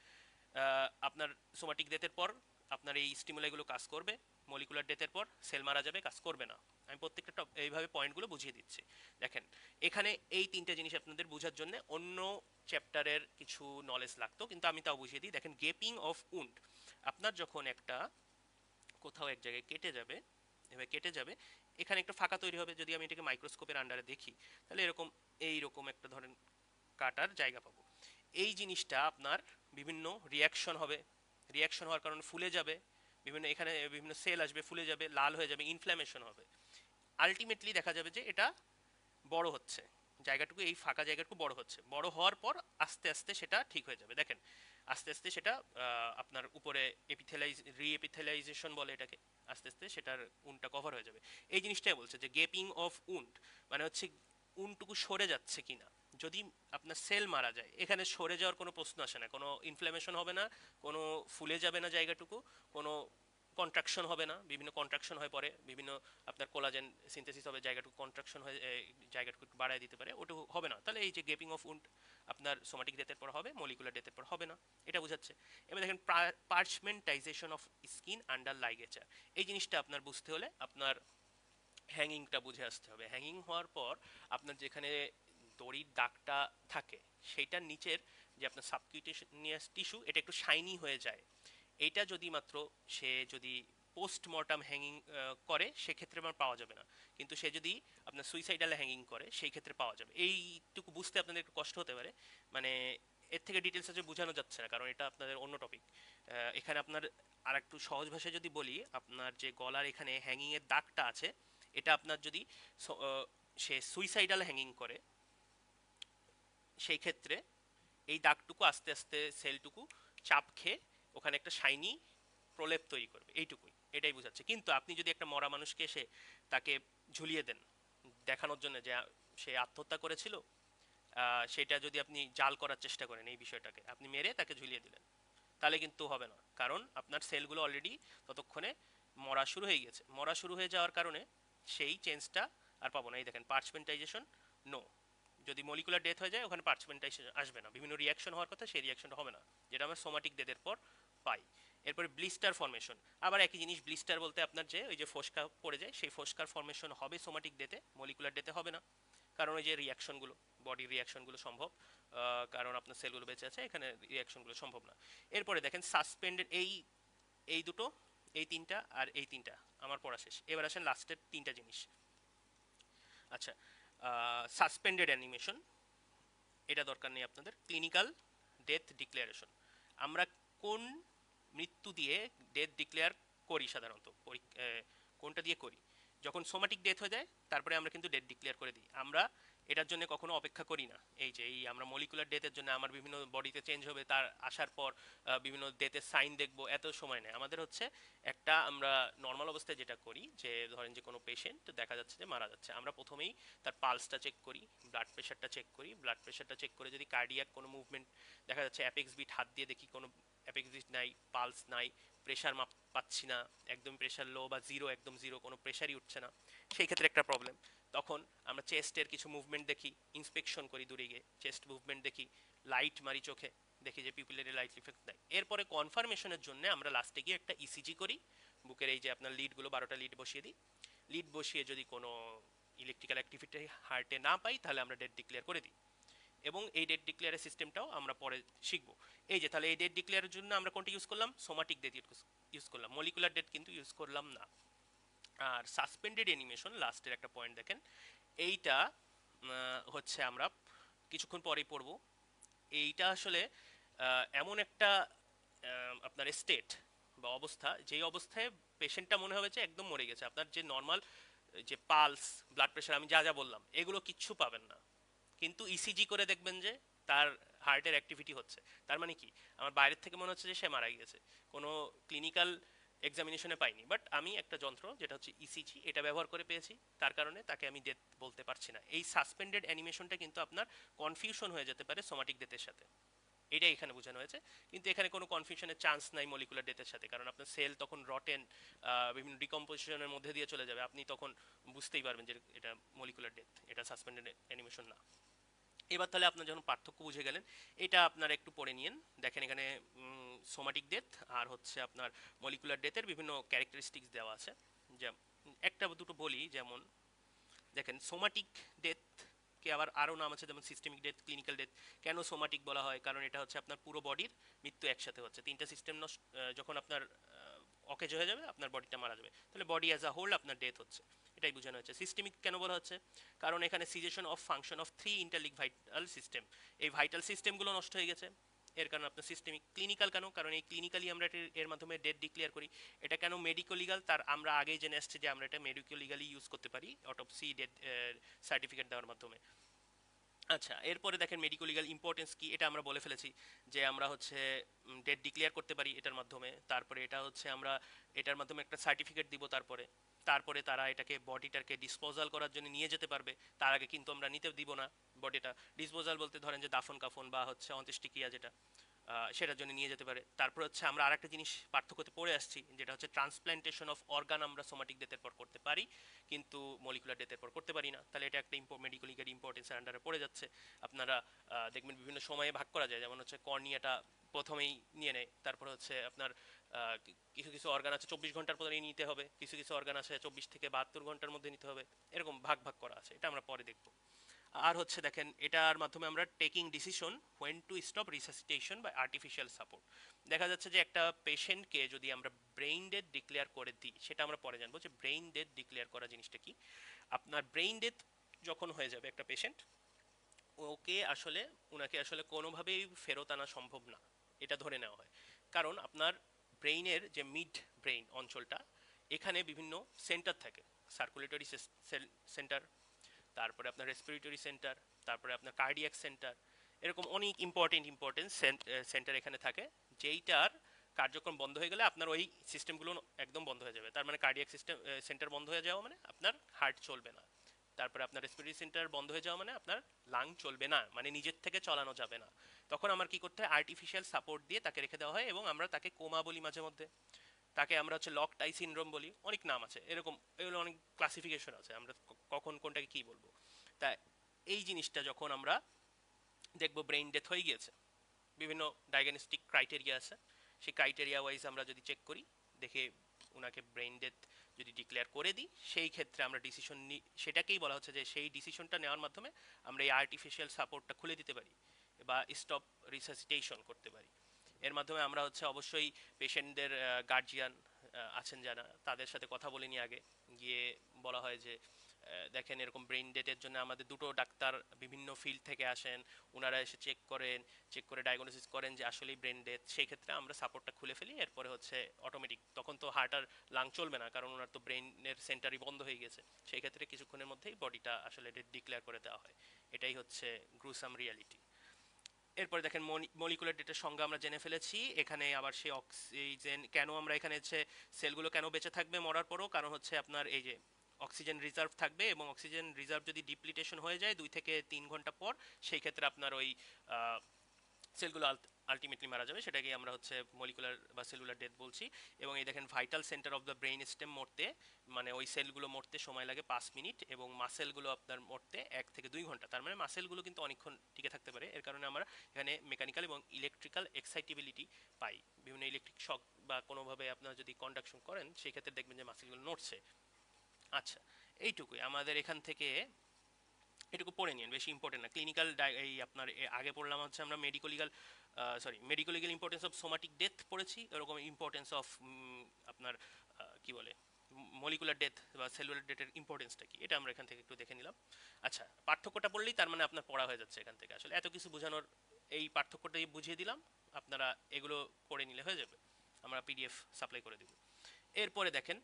আপনার সোমাটিক ডেথের পর আপনার এই স্টিমুলাইগুলো কাজ করবে, মলিকুলার ডেথের পর সেল মারা যাবে, কাজ করবে না। আমি প্রত্যেকটা এইভাবে পয়েন্টগুলো বুঝিয়ে দিচ্ছি। দেখেন এখানে এই তিনটা জিনিস আপনাদের বোঝার জন্য অন্য চ্যাপ্টারের কিছু নলেজ লাগতো, কিন্তু আমি তাও বুঝিয়ে দিই। দেখেন গেপিং অফ উন্ড, আপনার যখন একটা কোথাও এক জায়গায় কেটে যাবে, এভাবে কেটে যাবে, এখানে একটা ফাঁকা তৈরি হবে। যদি আমি এটাকে মাইক্রোস্কোপের আন্ডারে দেখি তাহলে এরকম এইরকম একটা ধরেন কাটার জায়গা পাবো। এই জিনিসটা আপনার বিভিন্ন রিয়াকশন হবে, রিয়াকশন হওয়ার কারণে ফুলে যাবে, বিভিন্ন এখানে বিভিন্ন সেল আসবে, ফুলে যাবে, লাল হয়ে যাবে, ইনফ্ল্যামেশন হবে। আলটিমেটলি দেখা যাবে যে এটা বড় হচ্ছে, জায়গাটুকু এই ফাঁকা জায়গাটুকু বড় হচ্ছে, বড় হওয়ার পর আস্তে আস্তে সেটা ঠিক হয়ে যাবে। দেখেন আস্তে আস্তে সেটা আপনার উপরে রিএপিথেলাইজেশন বলে এটাকে, আস্তে আস্তে সেটার উনটা কভার হয়ে যাবে। এই জিনিসটাই বলছে যে গেপিং অফ উন্ড, মানে হচ্ছে উনটুকু সরে যাচ্ছে কিনা। যদি আপনার সেল মারা যায়, এখানে সরে যাওয়ার কোনো প্রশ্ন আসে না, কোনো ইনফ্ল্যামেশন হবে না, কোনো ফুলে যাবে না জায়গাটুকু, কোনো কন্ট্রাকশন হবে না, বিভিন্ন কন্ট্রাকশন হয়ে পড়ে, বিভিন্ন আপনার কোলাজেন সিনথেসিস হবে, জায়গাটুকু কন্ট্রাকশন হয়ে জায়গাটুকু একটু বাড়ায় দিতে পারে, ওটা হবে না। তাহলে এই যে গেপিং অফ উন্ড আপনার সোমাটিক ডেথের পর হবে, মলিকুলার ডেথের পর হবে না, এটা বোঝাচ্ছে। এবার দেখেন পার্চমেন্টাইজেশন অফ স্কিন আন্ডার লাইগেচার, এই জিনিসটা আপনার বুঝতে হলে আপনার হ্যাঙ্গিংটা বুঝে আসতে হবে। হ্যাঙ্গিং হওয়ার পর আপনার যেখানে দড়ির দাগটা থাকে সেইটার নিচের যে আপনার সাবকিউটেনিয়াস টিস্যু, এটা একটু শাইনি হয়ে যায়। এইটা যদি মাত্র সে যদি পোস্টমর্টাম হ্যাঙ্গিং করে সেক্ষেত্রে আমার পাওয়া যাবে না, কিন্তু সে যদি আপনার সুইসাইডাল হ্যাঙ্গিং করে সেই ক্ষেত্রে পাওয়া যাবে। এইটুকু বুঝতে আপনাদের একটু কষ্ট হতে পারে, মানে এর থেকে ডিটেলস আছে বোঝানো যাচ্ছে না কারণ এটা আপনাদের অন্য টপিক। এখানে আপনার আর একটু সহজ ভাষায় যদি বলি, আপনার যে গলার এখানে হ্যাঙ্গিং এর দাগটা আছে, এটা আপনার যদি সে সুইসাইডাল হ্যাঙ্গিং করে সেই ক্ষেত্রে এই দাগটুকু আস্তে আস্তে সেলটুকু চাপ খেয়ে ওখানে একটা শাইনি প্রলেপ তৈরি করবে, এইটুকুই, এটাই বোঝাচ্ছে। কিন্তু আপনি যদি একটা মরা মানুষকে এসে তাকে ঝুলিয়ে দেন দেখানোর জন্য যে সে আত্মহত্যা করেছিল, সেটা যদি আপনি জাল করার চেষ্টা করেন, এই বিষয়টাকে আপনি মেরে তাকে ঝুলিয়ে দিলেন, তাহলে কিন্তু হবে না, কারণ আপনার সেলগুলো অলরেডি ততক্ষণে মরা শুরু হয়ে গেছে। মরা শুরু হয়ে যাওয়ার কারণে সেই চেঞ্জটা আর পাবো না। এই দেখেন পার্চমেন্টাইজেশন নো, যদি মলিকুলার ডেথ হয়ে যায় ওখানে পার্চমেন্টাইজেশন আসবে না, বিভিন্ন রিয়াকশন হওয়ার কথা সেই রিয়াকশনটা হবে না, যেটা আমরা সোমাটিক ডেথের পর পাই। এরপরে ব্লিস্টার ফর্মেশন, আবার একই জিনিস, ব্লিস্টার বলতে আপনার যে ওই যে ফোসকা পড়ে যায় সেই ফোসকার ফর্মেশন হবে সোমাটিক ডেথে, মলিকুলার ডেথে হবে না, কারণ ওই যে রিয়াকশনগুলো, বডি রিয়াকশনগুলো সম্ভব, কারণ আপনার সেলগুলো বেঁচে আছে, এখানে রিয়াকশনগুলো সম্ভব না। এরপরে দেখেন সাসপেন্ডেড, এই দুটো, এই তিনটা আর এই তিনটা আমার পড়া শেষ। এবার আসেন লাস্টের তিনটা জিনিস। আচ্ছা, সাসপেন্ডেড অ্যানিমেশন, এটা দরকার নেই আপনাদের। ক্লিনিক্যাল ডেথ ডিক্লারেশন, আমরা কোন মৃত্যু দিয়ে ডেথ ডিক্লেয়ার করি সাধারণত, কোনটা দিয়ে করি? যখন সোমাটিক ডেথ হয়ে যায় তারপরে আমরা কিন্তু ডেথ ডিক্লেয়ার করে দিই। আমরা এটার জন্য কখনো অপেক্ষা করি না। এই আমরা মলিকুলার ডেথের জন্য আমার বিভিন্ন বডিতে চেঞ্জ হবে, তার আসার পর বিভিন্ন ডেথের সাইন দেখবো, এত সময় নেই আমাদের। হচ্ছে একটা আমরা নর্মাল অবস্থায় যেটা করি, যে ধরেন যে কোনো পেশেন্ট দেখা যাচ্ছে যে মারা যাচ্ছে, আমরা প্রথমেই তার পালসটা চেক করি, ব্লাড প্রেশারটা চেক করি, ব্লাড প্রেশারটা চেক করে যদি কার্ডিয়াক কোনো মুভমেন্ট দেখা যাচ্ছে, অ্যাপেক্স বিট হাত দিয়ে দেখি কোনো অ্যাপেক্স বিট নাই, পালস নাই, প্রেশার মাপ পাচ্ছি না, একদম প্রেশার লো বা জিরো, একদম জিরো, কোনো প্রেশারই উঠছে না, সেই ক্ষেত্রে একটা প্রবলেম। তখন আমরা চেস্টের কিছু মুভমেন্ট দেখি, ইন্সপেকশন করি দূরে গিয়ে, চেস্ট মুভমেন্ট দেখি, লাইট মারি চোখে, দেখি যে পিপিলারি লাইট ইফেক্ট নাই। এরপরে কনফার্মেশনের জন্য আমরা লাস্টে গিয়ে একটা ইসিজি করি, বুকের এই যে আপনার লিডগুলো 12টা লিড বসিয়ে দিই। লিড বসিয়ে যদি কোনো ইলেকট্রিক্যাল অ্যাক্টিভিটি হার্টে না পাই তাহলে আমরা ডেট ডিক্লেয়ার করে দিই। এবং এই ডেট ডিক্লেয়ারের সিস্টেমটাও আমরা পরে শিখবো। এই যে তাহলে এই ডেট ডিক্লেয়ারের জন্য আমরা কোনটা ইউজ করলাম? সোমাটিক ডেট ইউজ করলাম, মলিকুলার ডেট কিন্তু ইউজ করলাম না। আর সাসপেন্ডেড অ্যানিমেশন, লাস্টের একটা পয়েন্ট দেখেন, এইটা হচ্ছে আমরা কিছুক্ষণ পরেই পড়বো। এইটা আসলে এমন একটা আপনার স্টেট বা অবস্থা, যেই অবস্থায় পেশেন্টটা মনে হবে যে একদম মরে গেছে। আপনার যে নর্মাল যে পালস, ব্লাড প্রেশার, আমি যা যা বললাম এগুলো কিচ্ছু পাবেন না, কিন্তু ইসিজি করে দেখবেন যে তার হার্টের অ্যাক্টিভিটি হচ্ছে। তার মানে কি, আমার বাইরের থেকে মনে হচ্ছে যে সে মারা গিয়েছে, কোনো ক্লিনিক্যাল এক্সামিনেশনে পাইনি, বাট আমি একটা যন্ত্র যেটা হচ্ছে ইসিজি, এটা ব্যবহার করে পেয়েছি, তার কারণে তাকে আমি ডেথ বলতে পারছি না। এই সাসপেন্ডেড অ্যানিমেশনটা কিন্তু আপনার কনফিউশন হয়ে যেতে পারে সোমাটিক ডেথের সাথে, এটাই এখানে বোঝানো হয়েছে। কিন্তু এখানে কোনো কনফিউশনের চান্স নাই মলিকুলার ডেথের সাথে, কারণ আপনার সেল তখন রটেন, বিভিন্ন ডিকম্পোজিশনের মধ্যে দিয়ে চলে যাবে, আপনি তখন বুঝতেই পারবেন যে এটা মলিকুলার ডেথ, এটা সাসপেন্ডেড অ্যানিমেশন না। এবার তাহলে আপনার যখন পার্থক্য বুঝে গেলেন, এটা আপনারা একটু পড়ে নিন। দেখেন এখানে সোমাটিক ডেথ আর হচ্ছে আপনার মলিকুলার ডেথের বিভিন্ন ক্যারেক্টারিস্টিক্স দেওয়া আছে। যে একটা দুটো বলি, যেমন দেখেন সোমাটিক ডেথ কে আবার আরও নাম আছে, যেমন সিস্টেমিক ডেথ, ক্লিনিক্যাল ডেথ। কেন সোমাটিক বলা হয়? কারণ এটা হচ্ছে আপনার পুরো বডির মৃত্যু একসাথে হচ্ছে, তিনটা সিস্টেম যখন আপনার অকেজ হয়ে যাবে, আপনার বডিটা মারা যাবে, তাহলে বডি অ্যাজ আ হোল আপনার ডেথ হচ্ছে। এটাই বোঝানো হচ্ছে। সিস্টেমিক কেন বলা হচ্ছে? কারণ এখানে cessation of function of 3 interlink vital system, এই ভাইটাল সিস্টেমগুলো নষ্ট হয়ে গেছে, এর কারণে আপনার সিস্টেমিক। ক্লিনিক্যাল কেন? কারণ এই ক্লিনিক্যালি আমরা এর মাধ্যমে ডেট ডিক্লেয়ার করি। এটা কেন মেডিকো লিগাল? তার আমরা আগেই জেনে আসছি যে আমরা এটা মেডিকো লিগালি ইউজ করতে পারি অটোপসি ডেট সার্টিফিকেট দেওয়ার মাধ্যমে। আচ্ছা, এরপরে দেখেন মেডিকো লিগাল ইম্পর্টেন্স কি, এটা আমরা বলে ফেলেছি যে আমরা হচ্ছে ডেট ডিক্লেয়ার করতে পারি এটার মাধ্যমে। তারপরে এটা হচ্ছে আমরা এটার মাধ্যমে একটা সার্টিফিকেট দিব, তারপরে তারপরে তারা এটাকে বডিটাকে ডিসপোজাল করার জন্য নিয়ে যেতে পারবে। তার আগে কিন্তু আমরা নিতে দিব না বডিটা। ডিসপোজাল বলতে ধরেন যে দাফন কাফন বা হচ্ছে অন্ত্যেষ্টিক্রিয়া যেটা, সেটার জন্য নিয়ে যেতে পারে। তারপর হচ্ছে আমরা আরেকটা জিনিস পার্থক্যতে পড়ে আসছি, যেটা হচ্ছে ট্রান্সপ্ল্যান্টেশন অফ অর্গান আমরা সোমাটিক ডেথের পর করতে পারি, কিন্তু মলিকুলার ডেথের পর করতে পারি না। তাহলে এটা একটা মেডিকো লিগাল ইম্পর্টেন্সের আন্ডারে পড়ে যাচ্ছে। আপনারা দেখবেন বিভিন্ন সময়ে ভাগ করা যায়, যেমন হচ্ছে কর্নিয়াটা প্রথমেই নিয়ে নেয়, তারপর হচ্ছে আপনার কিছু কিছু অর্গান আছে 24 ঘন্টার পরেই নিতে হবে, কিছু কিছু অর্গান আছে 24 থেকে 72 ঘন্টার মধ্যে নিতে হবে, এরকম ভাগ ভাগ করা আছে, এটা আমরা পরে দেখব। আর হচ্ছে দেখেন এটার মাধ্যমে আমরা taking decision when to stop resuscitation বা আর্টিফিশিয়াল সাপোর্ট। দেখা যাচ্ছে যে একটা পেশেন্টকে যদি আমরা ব্রেইন ডেথ ডিক্লেয়ার করে দিই, সেটা আমরা পরে জানবো যে ব্রেইন ডেথ ডিক্লেয়ার করা জিনিসটা কি। আপনার ব্রেইন ডেথ যখন হয়ে যাবে একটা পেশেন্ট, ওকে আসলে ওনাকে আসলে কোনোভাবেই ফেরত আনা সম্ভব না, এটা ধরে নেওয়া হয়। কারণ আপনার ব্রেইনের যে মিড ব্রেইন অঞ্চলটা, এখানে বিভিন্ন সেন্টার থাকে, সার্কুলেটরি সেন্টার, তারপরে আপনার রেসপিরেটরি সেন্টার, তারপরে আপনার কার্ডিয়াক সেন্টার, এরকম অনেক ইম্পর্টেন্ট সেন্টার এখানে থাকে, যেইটার কার্যক্রম বন্ধ হয়ে গেলে আপনার ওই সিস্টেমগুলো একদম বন্ধ হয়ে যাবে। তার মানে কার্ডিয়াক সিস্টেম সেন্টার বন্ধ হয়ে যাওয়া মানে আপনার হার্ট চলবে না। তারপরে আপনার রেসপিরেটরি সেন্টার বন্ধ হয়ে যাওয়া মানে আপনার লাং চলবে না, মানে নিজের থেকে চালানো যাবে না। তখন আমার কি করতে হয়? আর্টিফিশিয়াল সাপোর্ট দিয়ে তাকে রেখে দেওয়া হয়, এবং আমরা তাকে কোমা বলি মাঝে মধ্যে, তাকে আমরা হচ্ছে লক টাই সিনড্রোম বলি, অনেক নাম আছে এরকম, এগুলো অনেক ক্লাসিফিকেশন আছে, আমরা কখন কোনটাকে কি বলবো। তা এই জিনিসটা যখন আমরা দেখবো ব্রেইন ডেথ হয়ে গিয়েছে, বিভিন্ন ডায়াগনস্টিক ক্রাইটেরিয়া আছে, সেই ক্রাইটেরিয়া ওয়াইজ আমরা যদি চেক করি, দেখে ওনাকে ব্রেইন ডেথ যদি ডিক্লেয়ার করে দিই, সেই ক্ষেত্রে আমরা ডিসিশন নিই। সেটাকেই বলা হচ্ছে যে সেই ডিসিশনটা নেওয়ার মাধ্যমে আমরা এই আর্টিফিশিয়াল সাপোর্টটা খুলে দিতে পারি বা স্টপ রিসাসিটেশন করতে পারি। এর মাধ্যমে আমরা হচ্ছে অবশ্যই পেশেন্টদের গার্জিয়ান আছেন যারা, তাদের সাথে কথা বলে নিয়ে আগে গিয়ে বলা হয় যে দেখেন এরকম ব্রেইন ডেথের জন্য আমাদের দুটো ডাক্তার বিভিন্ন ফিল্ড থেকে আসেন, ওনারা এসে চেক করেন, চেক করে ডায়াগনোসিস করেন যে আসলেই ব্রেন ডেথ। সেই ক্ষেত্রে আমরা সাপোর্টটা খুলে ফেলি, এরপরে হচ্ছে অটোমেটিক তখন তো হার্ট আর লাং চলবে না, কারণ ওনার তো ব্রেইনের সেন্টারই বন্ধ হয়ে গেছে। সেই ক্ষেত্রে কিছুক্ষণের মধ্যেই বডিটা আসলে ডেথ ডিক্লেয়ার করে দেওয়া হয়। এটাই হচ্ছে গ্রুসাম রিয়ালিটি। এরপরে দেখেন মলিকুলার ডেটের সংজ্ঞা আমরা জেনে ফেলেছি। এখানে আবার সেই অক্সিজেন কেন আমরা এখানে হচ্ছে সেলগুলো কেন বেঁচে থাকবে মরার পরও, কারণ হচ্ছে আপনার এই যে অক্সিজেন রিজার্ভ থাকবে, এবং অক্সিজেন রিজার্ভ যদি ডিপ্লিটেশন হয়ে যায় 2 থেকে 3 ঘন্টা পর, সেই ক্ষেত্রে আপনার ওই সেলগুলো আলটিমেটলি মারা যাবে, সেটাকে আমরা হচ্ছে মলিকুলার বা সেলুলার ডেথ বলছি। এবং এই দেখেন vital centre of the brain stem মরতে, মানে ওই সেলগুলো মরতে সময় লাগে 5 মিনিট, এবং মাসেলগুলো আপনার মরতে 1 থেকে 2 ঘন্টা। তার মানে মাসেলগুলো কিন্তু অনেকক্ষণ টিকে থাকতে পারে, এর কারণে আমরা এখানে মেকানিক্যাল এবং ইলেকট্রিক্যাল এক্সাইটেবিলিটি পাই। বিভিন্ন ইলেকট্রিক শক বা কোনোভাবে আপনারা যদি কন্ডাকশন করেন, সেই ক্ষেত্রে দেখবেন যে মাসেলগুলো নড়ছে। আচ্ছা, এইটুকুই আমাদের এখান থেকে, এটুকু পড়ে নিন, বেশি ইম্পর্টেন্ট না। ক্লিনিক্যাল এই আপনার আগে পড়লাম হচ্ছে আমরা medico legal importance of somatic death পড়েছি, এরকম ইম্পর্টেন্স অফ আপনার কি বলে মলিকুলার ডেথ বা সেলুলার ডেথের ইম্পর্টেন্সটা কি, এটা আমরা এখান থেকে একটু দেখে নিলাম। আচ্ছা, পার্থক্যটা পড়লেই তার মানে আপনার পড়া হয়ে যাচ্ছে এখান থেকে। আসলে এত কিছু বোঝানোর, এই পার্থক্যটাই বুঝিয়ে দিলাম, আপনারা এগুলো পড়ে নিলে হয়ে যাবে, আমরা পিডিএফ সাপ্লাই করে দেব। এরপরে দেখেন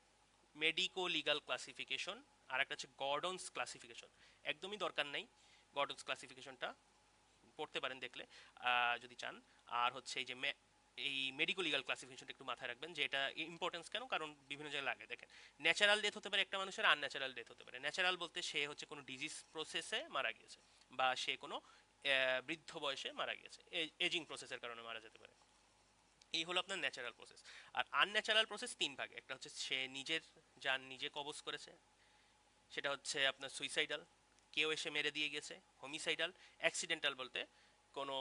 মেডিকো লিগাল ক্লাসিফিকেশন, আর একটা হচ্ছে গর্ডনস ক্লাসিফিকেশন। একদমই দরকার নেই গর্ডনস ক্লাসিফিকেশনটা, পড়তে পারেন দেখলে যদি চান। আর হচ্ছে এই যে এই মেডিকো লিগাল ক্লাসিফিকেশনটা একটু মাথায় রাখবেন যে এটা ইম্পর্টেন্স কেন, কারণ বিভিন্ন জায়গায় লাগে। দেখেন, ন্যাচারাল ডেথ হতে পারে একটা মানুষের, আনন্যাচারাল ডেথ হতে পারে। ন্যাচারাল বলতে সে হচ্ছে কোনো ডিজিজ প্রসেসে মারা গিয়েছে, বা সে কোনো বৃদ্ধ বয়সে মারা গিয়েছে, এজিং প্রসেসের কারণে মারা যেতে পারে। এই হলো আপনার ন্যাচারাল প্রসেস। আর আনন্যাচারাল প্রসেস 3 ভাগে, একটা হচ্ছে সে নিজের যান নিজে কবজ করেছে, সেটা হচ্ছে আপনার সুইসাইডাল, কেউ এসে মেরে দিয়ে গেছে। হোমিসাইডাল, অ্যাক্সিডেন্টাল বলতে কোনো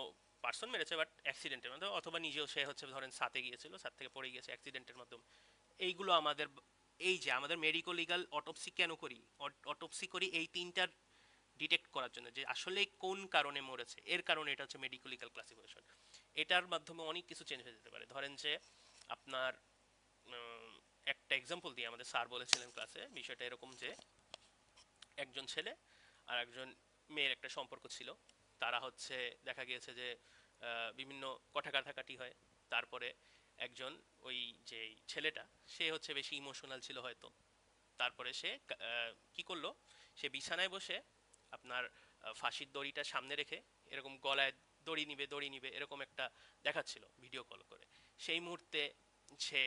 পার্সন মেরেছে বাট অ্যাক্সিডেন্টের মাধ্যমে, অথবা নিজেও সে হচ্ছে ধরেন সাথে গিয়েছিল, সাথ থেকে পড়ে গিয়েছে অ্যাক্সিডেন্টের মাধ্যমে। এইগুলো আমাদের, এই যে আমাদের মেডিকো লিগাল অটোপসি কেন করি, অটোপসি করি এই তিনটার ডিটেক্ট করার জন্য যে আসলে কোন কারণে মরেছে, এর কারণে এটা হচ্ছে মেডিকো লিগাল ক্লাসিফিকেশন। এটার মাধ্যমে অনেক কিছু চেঞ্জ হয়ে যেতে পারে। ধরেন যে আপনার একটা এক্সাম্পল দিয়ে, আমাদের স্যার বলেছিলেন ক্লাসে বিষয়টা এরকম যে একজন ছেলে আর একজন মেয়ের একটা সম্পর্ক ছিল। তারা হচ্ছে দেখা গিয়েছে যে বিভিন্ন কথা কাটাকাটি হয়। তারপরে একজন, ওই যে ছেলেটা, সে হচ্ছে বেশি ইমোশনাল ছিল হয়তো। তারপরে সে কি করলো, সে বিছানায় বসে আপনার ফাঁসির দড়িটা সামনে রেখে এরকম গলায় দড়ি নিবে এরকম একটা দেখাচ্ছিল ভিডিও কল করে। সেই মুহূর্তে সে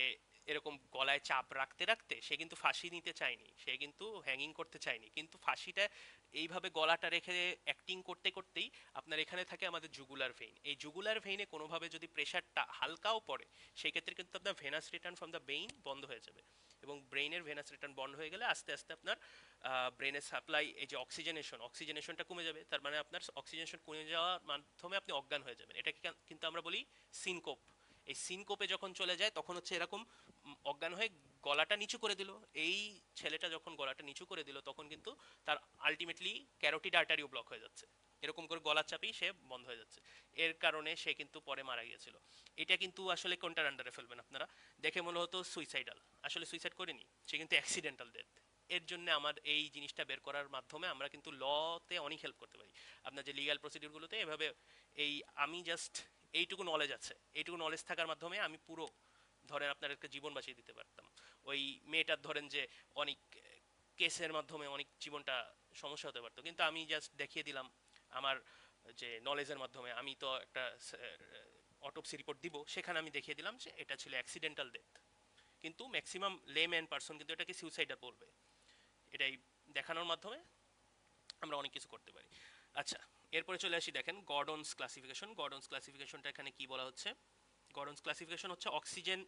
এরকম গলায় চাপ রাখতে রাখতে সে কিন্তু ফাঁসি নিতে চায়নি, সে কিন্তু হ্যাঙ্গিং করতে চায়নি, কিন্তু ফাঁসিটা এইভাবে গলাটা রেখে অ্যাক্টিং করতে করতেই আপনার এখানে থাকে আমাদের জুগুলার ভেইন। এই জুগুলার ভেইনে কোনোভাবে যদি প্রেশারটা হালকাও পড়ে, সেই ক্ষেত্রে কিন্তু আপনার ভেনাস রিটার্ন ফ্রম দ্য বেইন বন্ধ হয়ে যাবে। এবং ব্রেইনের ভেনাস রিটার্ন বন্ধ হয়ে গেলে আস্তে আস্তে আপনার ব্রেনের সাপ্লাই, এই যে অক্সিজেনেশনটা কমে যাবে। তার মানে আপনার অক্সিজেনেশন কমে যাওয়ার মাধ্যমে আপনি অজ্ঞান হয়ে যাবেন। এটাকে কিন্তু আমরা বলি সিনকোপ। এই সিনকোপে যখন চলে যায় তখন হচ্ছে এরকম অজ্ঞান হয়ে গলাটা নিচু করে দিল। এই ছেলেটা যখন গলাটা নিচু করে দিল তখন কিন্তু তার আলটিমেটলি ক্যারোটিড আর্টারিও ব্লক হয়ে যাচ্ছে, এরকম করে গলার চাপেই সে বন্ধ হয়ে যাচ্ছে। এর কারণে সে কিন্তু পরে মারা গিয়েছিল। এটা কিন্তু আসলে কোনটার আন্ডারে ফেলবেন আপনারা, দেখে মনে হতো সুইসাইডাল, আসলে সুইসাইড করেনি, সে কিন্তু অ্যাক্সিডেন্টাল ডেথ। এর জন্য আমার এই জিনিসটা বের করার মাধ্যমে আমরা কিন্তু লতে অনেক হেল্প করতে পারি। আপনার যে লিগ্যাল প্রসিডিউরগুলোতে এভাবে এই আমি জাস্ট এইটুকু নলেজ আছে, এইটুকু নলেজ থাকার মাধ্যমে আমি পুরো ধরেন আপনার একটা জীবন বাঁচিয়ে দিতে পারতাম। ওই মেয়েটার ধরেন যে অনেক কেসের মাধ্যমে অনেক জীবনটা সমস্যা হতে পারতো, কিন্তু আমি জাস্ট দেখিয়ে দিলাম আমার যে নলেজের মাধ্যমে। আমি তো একটা অটোপসি রিপোর্ট দিব, সেখানে আমি দেখিয়ে দিলাম যে এটা ছিল অ্যাক্সিডেন্টাল ডেথ। কিন্তু ম্যাক্সিমাম লেম্যান পারসন কিন্তু এটাকে সুইসাইডাল বলবে। এটাই দেখানোর মাধ্যমে আমরা অনেক কিছু করতে পারি। আচ্ছা, এরপরে চলে আসি, দেখেন গর্ডনস ক্লাসিফিকেশন। গর্ডনস ক্লাসিফিকেশনটা এখানে কি বলা হচ্ছে, গর্ডনস ক্লাসিফিকেশন হচ্ছে অক্সিজেন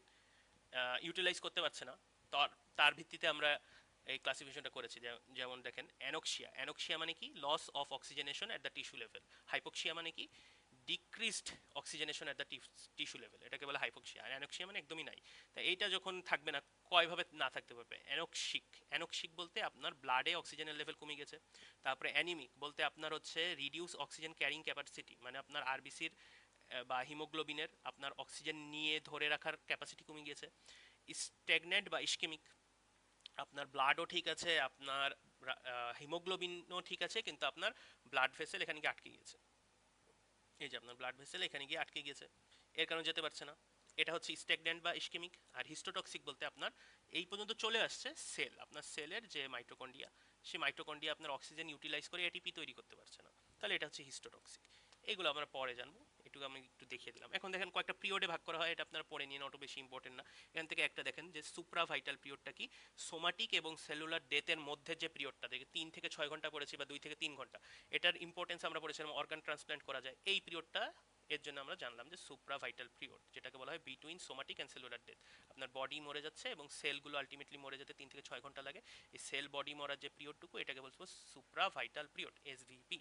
ইউটিলাইজ করতে পারছে না, তার তার ভিত্তিতে আমরা এই ক্লাসিফিকেশনটা করেছি। যেমন দেখেন অ্যানোক্সিয়া, অ্যানোক্সিয়া মানে কি, loss of oxygenation at the tissue level. Hypoxia মানে কি, decreased oxygenation at the tissue level, এটাকে বলে হাইপোক্সিয়া। আর অ্যানোক্সিয়া মানে একদমই নাই। তাই এইটা যখন থাকবে না, কয়ভাবে না থাকতে পারবে, অ্যানোক্সিক, অ্যানোক্সিক বলতে আপনার ব্লাডে অক্সিজেনের লেভেল কমে গেছে। তারপরে অ্যানিমিক বলতে আপনার হচ্ছে রিডিউস অক্সিজেন ক্যারিং ক্যাপাসিটি, মানে আপনার আরবিসির বা হিমোগ্লোবিনের আপনার অক্সিজেন নিয়ে ধরে রাখার ক্যাপাসিটি কমে গিয়েছে। স্ট্যাগনেন্ট বা ইস্কেমিক, আপনার ব্লাডও ঠিক আছে, আপনার হিমোগ্লোবিনও ঠিক আছে, কিন্তু আপনার ব্লাড ভেসেল এখানে গিয়ে আটকে গিয়েছে। এই যে আপনার ব্লাড ভেসেল এখানে গিয়ে আটকে গিয়েছে, এর কারণে যেতে পারছে না। এটা হচ্ছে স্ট্যাগন্যান্ট বা ইস্কেমিক। আর হিস্টোটক্সিক বলতে আপনার এই পর্যন্ত চলে আসছে সেল, আপনার সেলের যে মাইটোকন্ড্রিয়া, সেই মাইটোকন্ড্রিয়া আপনার অক্সিজেন ইউটিলাইজ করে এটিপি তৈরি করতে পারছে না, তাহলে এটা হচ্ছে হিস্টোটক্সিক। এগুলো আমরা পরে জানবো, এটুকু আমি একটু দেখিয়ে দিলাম। এখন দেখেন কয়েকটা পিরিয়ডে ভাগ করা হয়, এটা আপনারা পড়ে নিন, অত বেশি ইম্পর্টেন্ট না। এখান থেকে একটা দেখেন যে সুপ্রাভাইটাল পিরিয়ডটা কি, সোমাটিক এবং সেলুলার ডেথের মধ্যে যে পিরিয়ডটা, দেখে 3 থেকে 6 ঘন্টা পড়েছি বা 2 থেকে 3 ঘন্টা, এটার ইম্পর্টেন্স আমরা পড়েছিলাম অর্গান ট্রান্সপ্ল্যান্ট করা যায়, এই পিরিয়ডটা। এর জন্য আমরা জানলাম যে সুপ্রাভাইটাল পিরিয়ড, যেটাকে বলা হয় between somatic and cellular death. আপনার বডি মরে যাচ্ছে এবং সেলগুলো আলটিমেটলি মরে যেতে 3 থেকে 6 ঘন্টা লাগে। এই সেল বডি মরার যে পিরিয়ডটুকু, এটাকে বলবো সুপ্রাভাইটাল পিরিয়ড, এসভিপি।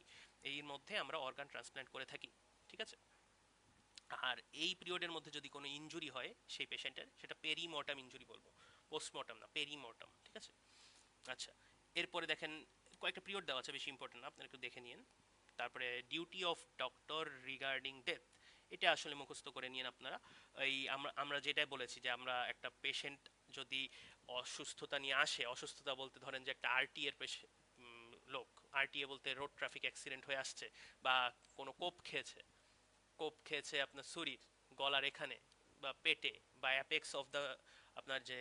এর মধ্যে আমরা অর্গান ট্রান্সপ্ল্যান্ট করে থাকি, ঠিক আছে। আর এই পিরিয়ডের মধ্যে যদি কোনো ইনজুরি হয় সেই পেশেন্টের, সেটা পেরিমর্টাম ইনজুরি বলবো, পোস্টমর্টম না, পেরিমর্টাম, ঠিক আছে। আচ্ছা, এরপরে দেখেন কয়েকটা পিরিয়ড দেওয়া আছে, বেশি ইম্পর্টেন্ট না, আপনারা একটু দেখে নিন। তারপরে duty of doctor regarding death, এটা আসলে মুখস্থ করে নিন আপনারা। এই আমরা আমরা যেটাই বলেছি যে আমরা একটা পেশেন্ট যদি অসুস্থতা নিয়ে আসে, অসুস্থতা বলতে ধরেন যে একটা আরটি এর লোক, আরটিএ বলতে রোড ট্রাফিক অ্যাক্সিডেন্ট হয়ে আসছে, বা কোনো কোপ খেয়েছে আপনার শরীর গলার এখানে বা পেটে বা অ্যাপেক্স অফ দ্য আপনার যে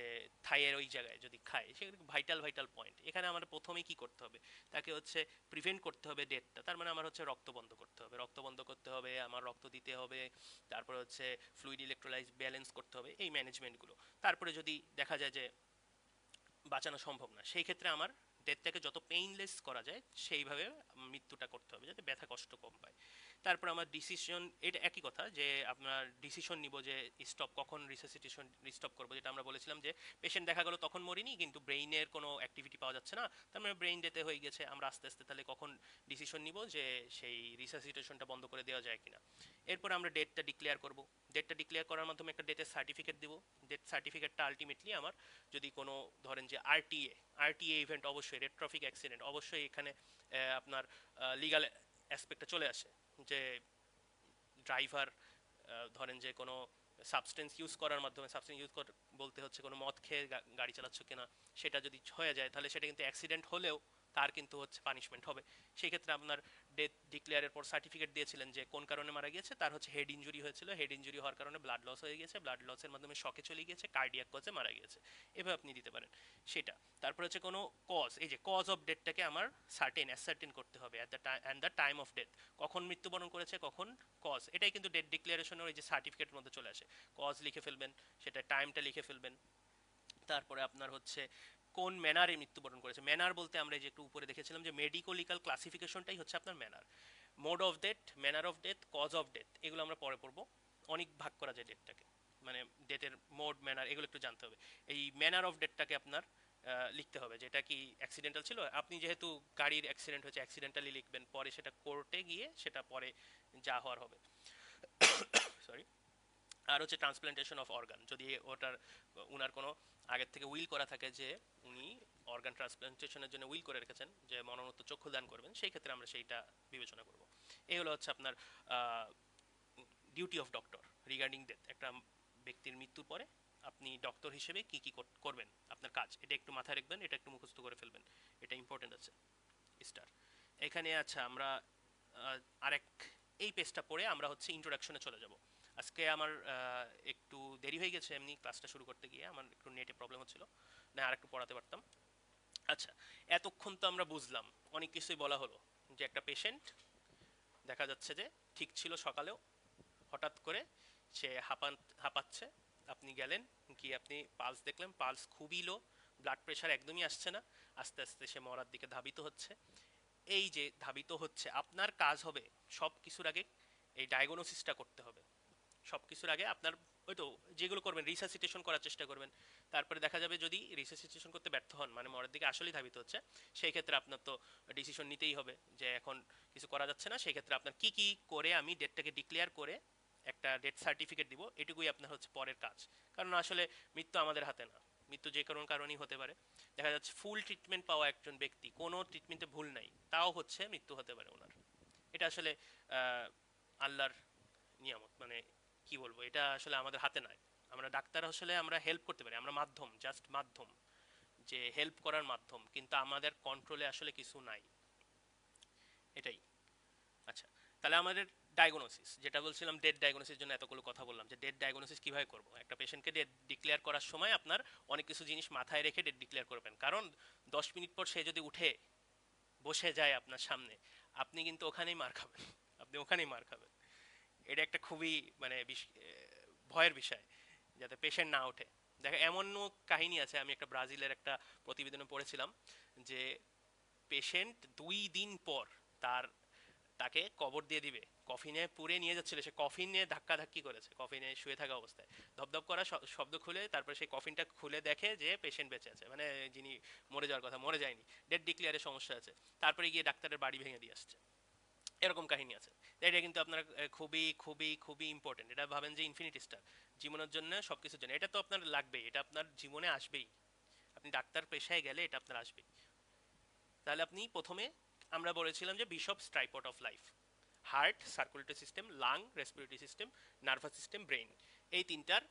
থাইয়ের ওই জায়গায় যদি খায়, সেগুলো ভাইটাল ভাইটাল পয়েন্ট। এখানে আমার প্রথমেই কি করতে হবে, তাকে হচ্ছে প্রিভেন্ট করতে হবে ডেথটা। তার মানে আমার হচ্ছে রক্ত বন্ধ করতে হবে, রক্ত বন্ধ করতে হবে, আমার রক্ত দিতে হবে। তারপরে হচ্ছে ফ্লুইড ইলেকট্রোলাইজ ব্যালেন্স করতে হবে, এই ম্যানেজমেন্টগুলো। তারপরে যদি দেখা যায় যে বাঁচানো সম্ভব না, সেই ক্ষেত্রে আমার ডেথটাকে যত পেইনলেস করা যায় সেইভাবে মৃত্যুটা করতে হবে, যাতে ব্যথা কষ্ট কম পায়। তারপর আমার ডিসিশন, এটা একই কথা যে আপনার ডিসিশন নিব যে স্টপ, কখন রিসাসিটেশন স্টপ করবো, যেটা আমরা বলেছিলাম যে পেশেন্ট দেখা গেলো তখন মরিনি কিন্তু ব্রেইনের কোনো অ্যাক্টিভিটি পাওয়া যাচ্ছে না, তার মানে ব্রেইন ডেতে হয়ে গেছে। আমরা আস্তে আস্তে তাহলে কখন ডিসিশন নিব যে সেই রিসাসিটেশনটা বন্ধ করে দেওয়া যায় কিনা। এরপর আমরা ডেটটা ডিক্লেয়ার করব, ডেটটা ডিক্লেয়ার করার মাধ্যমে একটা ডেটের সার্টিফিকেট দিব। ডেথ সার্টিফিকেটটা আলটিমেটলি আমার যদি কোনো ধরেন যে আরটিএ ইভেন্ট, অবশ্যই রেড ট্রাফিক অ্যাক্সিডেন্ট, অবশ্যই এখানে আপনার লিগাল অ্যাসপেক্টটা চলে আসে, যে ড্রাইভার ধরেন যে কোনো সাবস্টেন্স ইউজ করার মাধ্যমে, সাবস্টেন্স ইউজ বলতে হচ্ছে কোনো মদ খেয়ে গাড়ি চালাচ্ছ কিনা, সেটা যদি হয়ে যায় তাহলে সেটা কিন্তু অ্যাক্সিডেন্ট হলেও তার কিন্তু হচ্ছে পানিশমেন্ট হবে। সেই ক্ষেত্রে আপনার ডেথ ডিক্লেয়ারের পর সার্টিফিকেট দিয়েছিলেন যে কোন কারণে মারা গিয়েছে, তার হচ্ছে হেড ইঞ্জুরি হয়েছিল, হেড ইঞ্জুরি হওয়ার কারণে ব্লাড লস হয়ে গিয়েছে, ব্লাড লসের মাধ্যমে শকে চলে গিয়েছে, কার্ডিয়াক কজে মারা গিয়েছে, এভাবে আপনি দিতে পারেন সেটা। তারপর হচ্ছে কোনো কজ, এই যে কজ অফ ডেথটাকে আমার অ্যাসার্টেন করতে হবে at the time of death, কখন মৃত্যুবরণ করেছে, কখন কজ, এটাই কিন্তু ডেথ ডিক্লারেশনের ওই যে সার্টিফিকেটের মধ্যে চলে আসে। কজ লিখে ফেলবেন, সেটা টাইমটা লিখে ফেলবেন। তারপরে আপনার হচ্ছে কোন ম্যানারে মৃত্যুবরণ করেছে, ম্যানার বলতে আমরা যে একটু উপরে দেখেছিলাম যে মেডিকোলিক্যাল ক্লাসিফিকেশনটাই হচ্ছে আপনার manner. Mode of death, manner of death, cause of death, এগুলো আমরা পরে পড়বো। অনেক ভাগ করা যায় ডেথটাকে, মানে ডেথের মোড, ম্যানার, এগুলো একটু জানতে হবে। এই ম্যানার অফ ডেথটাকে আপনার লিখতে হবে, যেটা কি অ্যাক্সিডেন্টাল ছিল, আপনি যেহেতু গাড়ির অ্যাক্সিডেন্ট হয়েছে অ্যাক্সিডেন্টালি লিখবেন, পরে সেটা কোর্টে গিয়ে সেটা পরে যা হওয়ার হবে। সরি। আর হচ্ছে ট্রান্সপ্লান্টেশন অফ অর্গান, যদি ওটার উনার কোনো আগের থেকে উইল করা থাকে যে উনি অর্গান ট্রান্সপ্লান্টেশনের জন্য উইল করে রেখেছেন যে মরণোত্তর চক্ষু দান করবেন, সেই ক্ষেত্রে আমরা সেইটা বিবেচনা করব। এই হলো হচ্ছে আপনার duty of doctor regarding death. একটা ব্যক্তির মৃত্যুর পরে আপনি ডক্টর হিসেবে কি কি করবেন, আপনার কাজ, এটা একটু মাথায় রাখবেন, এটা একটু মুখস্থ করে ফেলবেন, এটা ইম্পর্টেন্ট আছে। স্টার এখানে আচ্ছা, আমরা আরেক এই পেজটা পড়ে আমরা হচ্ছে ইন্ট্রোডাকশনে চলে যাব। আজকে আমার একটু দেরি হয়ে গেছে, এমনি ক্লাসটা শুরু করতে গিয়ে আমার একটু নেটে প্রবলেম হচ্ছিল, না আর একটু পড়াতে পারতাম। আচ্ছা, এতক্ষণ তো আমরা বুঝলাম, অনেক কিছুই বলা হলো, যে একটা পেশেন্ট দেখা যাচ্ছে যে ঠিক ছিল সকালেও, হঠাৎ করে সে হাঁপাচ্ছে, আপনি গেলেন, কি আপনি পালস দেখলেন, পালস খুবই লো, ব্লাড প্রেশার একদমই আসছে না, আস্তে আস্তে সে মরার দিকে ধাবিত হচ্ছে। এই যে ধাবিত হচ্ছে, আপনার কাজ হবে সব কিছুর আগে এই ডায়াগনোসিসটা করতে হবে। সব কিছুর আগে আপনার ওই তো যেগুলো করবেন, রিসাসিটেশন করার চেষ্টা করবেন। তারপরে দেখা যাবে যদি রিসাসিটেশন করতে ব্যর্থ হন, মানে মরার দিকে আসলেই ধাবিত হচ্ছে, সেই ক্ষেত্রে আপনার তো ডিসিশন নিতেই হবে যে এখন কিছু করা যাচ্ছে না। সেই ক্ষেত্রে আপনার কি কি করে আমি ডেটটাকে ডিক্লেয়ার করে একটা ডেথ সার্টিফিকেট দিব, এটুকুই আপনার হচ্ছে পরের কাজ। কারণ আসলে মৃত্যু আমাদের হাতে না, মৃত্যু যে কোনো কারণেই হতে পারে। দেখা যাচ্ছে ফুল ট্রিটমেন্ট পাওয়া একজন ব্যক্তি, কোনো ট্রিটমেন্টে ভুল নাই, তাও হচ্ছে মৃত্যু হতে পারে ওনার। এটা আসলে আল্লাহর নিয়ামত, মানে কি বলবো, এটা আসলে আমাদের হাতে নয়। আমরা ডাক্তার আসলে আমরা হেল্প করতে পারি, আমরা মাধ্যম, জাস্ট মাধ্যম, যে হেল্প করার মাধ্যম, কিন্তু আমাদের কন্ট্রোলে আসলে কিছু নাই, এটাই। আচ্ছা, তাহলে আমাদের ডায়াগনোসিস যেটা বলছিলাম, ডেট ডায়াগনোসিস জন্য এতগুলো কথা বললাম, যে ডেট ডায়াগনোসিস কিভাবে করব। একটা পেশেন্টকে ডেট ডিক্লেয়ার করার সময় আপনার অনেক কিছু জিনিস মাথায় রেখে ডেট ডিক্লেয়ার করবেন, কারণ 10 মিনিট পর সে যদি উঠে বসে যায় আপনার সামনে, আপনি কিন্তু ওখানেই মার খাবেন, আপনি ওখানেই মার খাবেন। এটা একটা খুবই মানে ভয়ের বিষয়, যাতে পেশেন্ট না ওঠে। দেখো এমনও কাহিনী আছে, আমি একটা ব্রাজিলের একটা প্রতিবেদনে পড়েছিলাম যে পেশেন্ট 2 দিন পর তার তাকে কবর দিয়ে দিবে, কফিনে পুরে নিয়ে যাচ্ছিল, সে কফিনে ধাক্কাধাক্কি করেছে, কফিনে শুয়ে থাকা অবস্থায় ধপধপ করা শব্দ খুলে, তারপরে সেই কফিনটা খুলে দেখে যে পেশেন্ট বেঁচে আছে, মানে যিনি মরে যাওয়ার কথা মরে যায়নি, ডেড ডিক্লেয়ারের সমস্যা আছে, তারপরে গিয়ে ডাক্তারের বাড়ি ভেঙে দিয়ে আসছে। এরকম কাহিনী আছে। এটা কিন্তু আপনার খুবই খুবই খুবই ইম্পর্টেন্ট। এটা ভাবেন যে ইনফিনিটি স্টার, জীবনের জন্য, সবকিছুর জন্য এটা তো আপনার লাগবেই, এটা আপনার জীবনে আসবেই, আপনি ডাক্তার পেশায় গেলে এটা আপনার আসবেই। তাহলে আপনি প্রথমে আমরা বলেছিলাম যে bishop tripod of life, heart, circulatory system, lung, respiratory system, nervous system, brain, এই তিনটার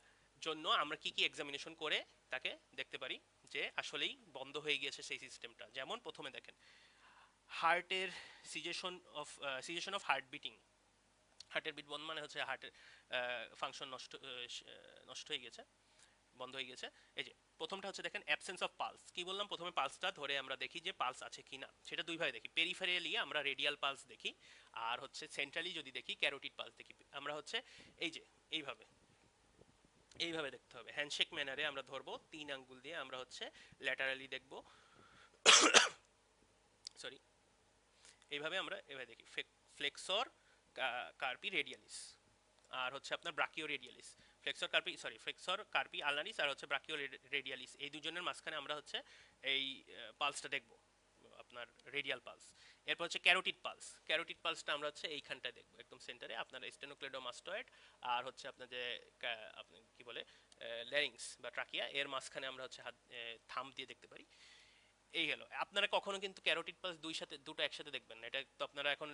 জন্য আমরা কি কি এক্সামিনেশন করে তাকে দেখতে পারি যে আসলেই বন্ধ হয়ে গিয়েছে সেই সিস্টেমটা। যেমন প্রথমে দেখেন হার্টের সিজেশন অফ হার্ট বিটিং, হার্টের বিট বন্ধ মানে হচ্ছে হার্টের ফাংশন নষ্ট হয়ে গেছে, বন্ধ হয়ে গেছে। এই যে প্রথমটা হচ্ছে দেখেন অ্যাবসেন্স অফ পালস, কি বললাম, প্রথমে পালসটা ধরে আমরা দেখি যে পালস আছে কিনা, সেটা দুইভাবে দেখি, পেরিফেরিয়ালি আমরা রেডিয়াল পালস দেখি, আর হচ্ছে সেন্ট্রালি যদি দেখি ক্যারোটিড পালস দেখি। আমরা হচ্ছে এই যে এইভাবে এইভাবে দেখতে হবে, হ্যান্ডশেক ম্যানারে আমরা ধরবো 3 আঙ্গুল দিয়ে, আমরা হচ্ছে ল্যাটারালি দেখবো, সরি, এইভাবে আমরা এভাবে দেখি, ফ্লেক্সর কার্পি রেডিয়ালিস, আর হচ্ছে আপনার ব্রাকিও রেডিয়ালিস, ফ্লেক্সর কার্পি আলনারিস, আর হচ্ছে ব্রাকিও রেডিয়ালিস, এই দুজনের মাঝখানে আমরা হচ্ছে এই পালসটা দেখব, আপনার রেডিয়াল পালস। এরপর হচ্ছে ক্যারোটিড পালস, ক্যারোটিড পালসটা আমরা হচ্ছে এইখানটায় দেখবো, একদম সেন্টারে আপনার স্টেনোক্লেডোমাস্টয়েড, আর হচ্ছে আপনার যে আপনি কি বলে ল্যারিংস বা ট্রাকিয়া, এর মাঝখানে আমরা হচ্ছে হাত থাম দিয়ে দেখতে পারি। এই গেল। আপনারা কখনো কিন্তু ক্যারোটিড পালস দুটো একসাথে দেখবেন না, এটা তো আপনারা এখন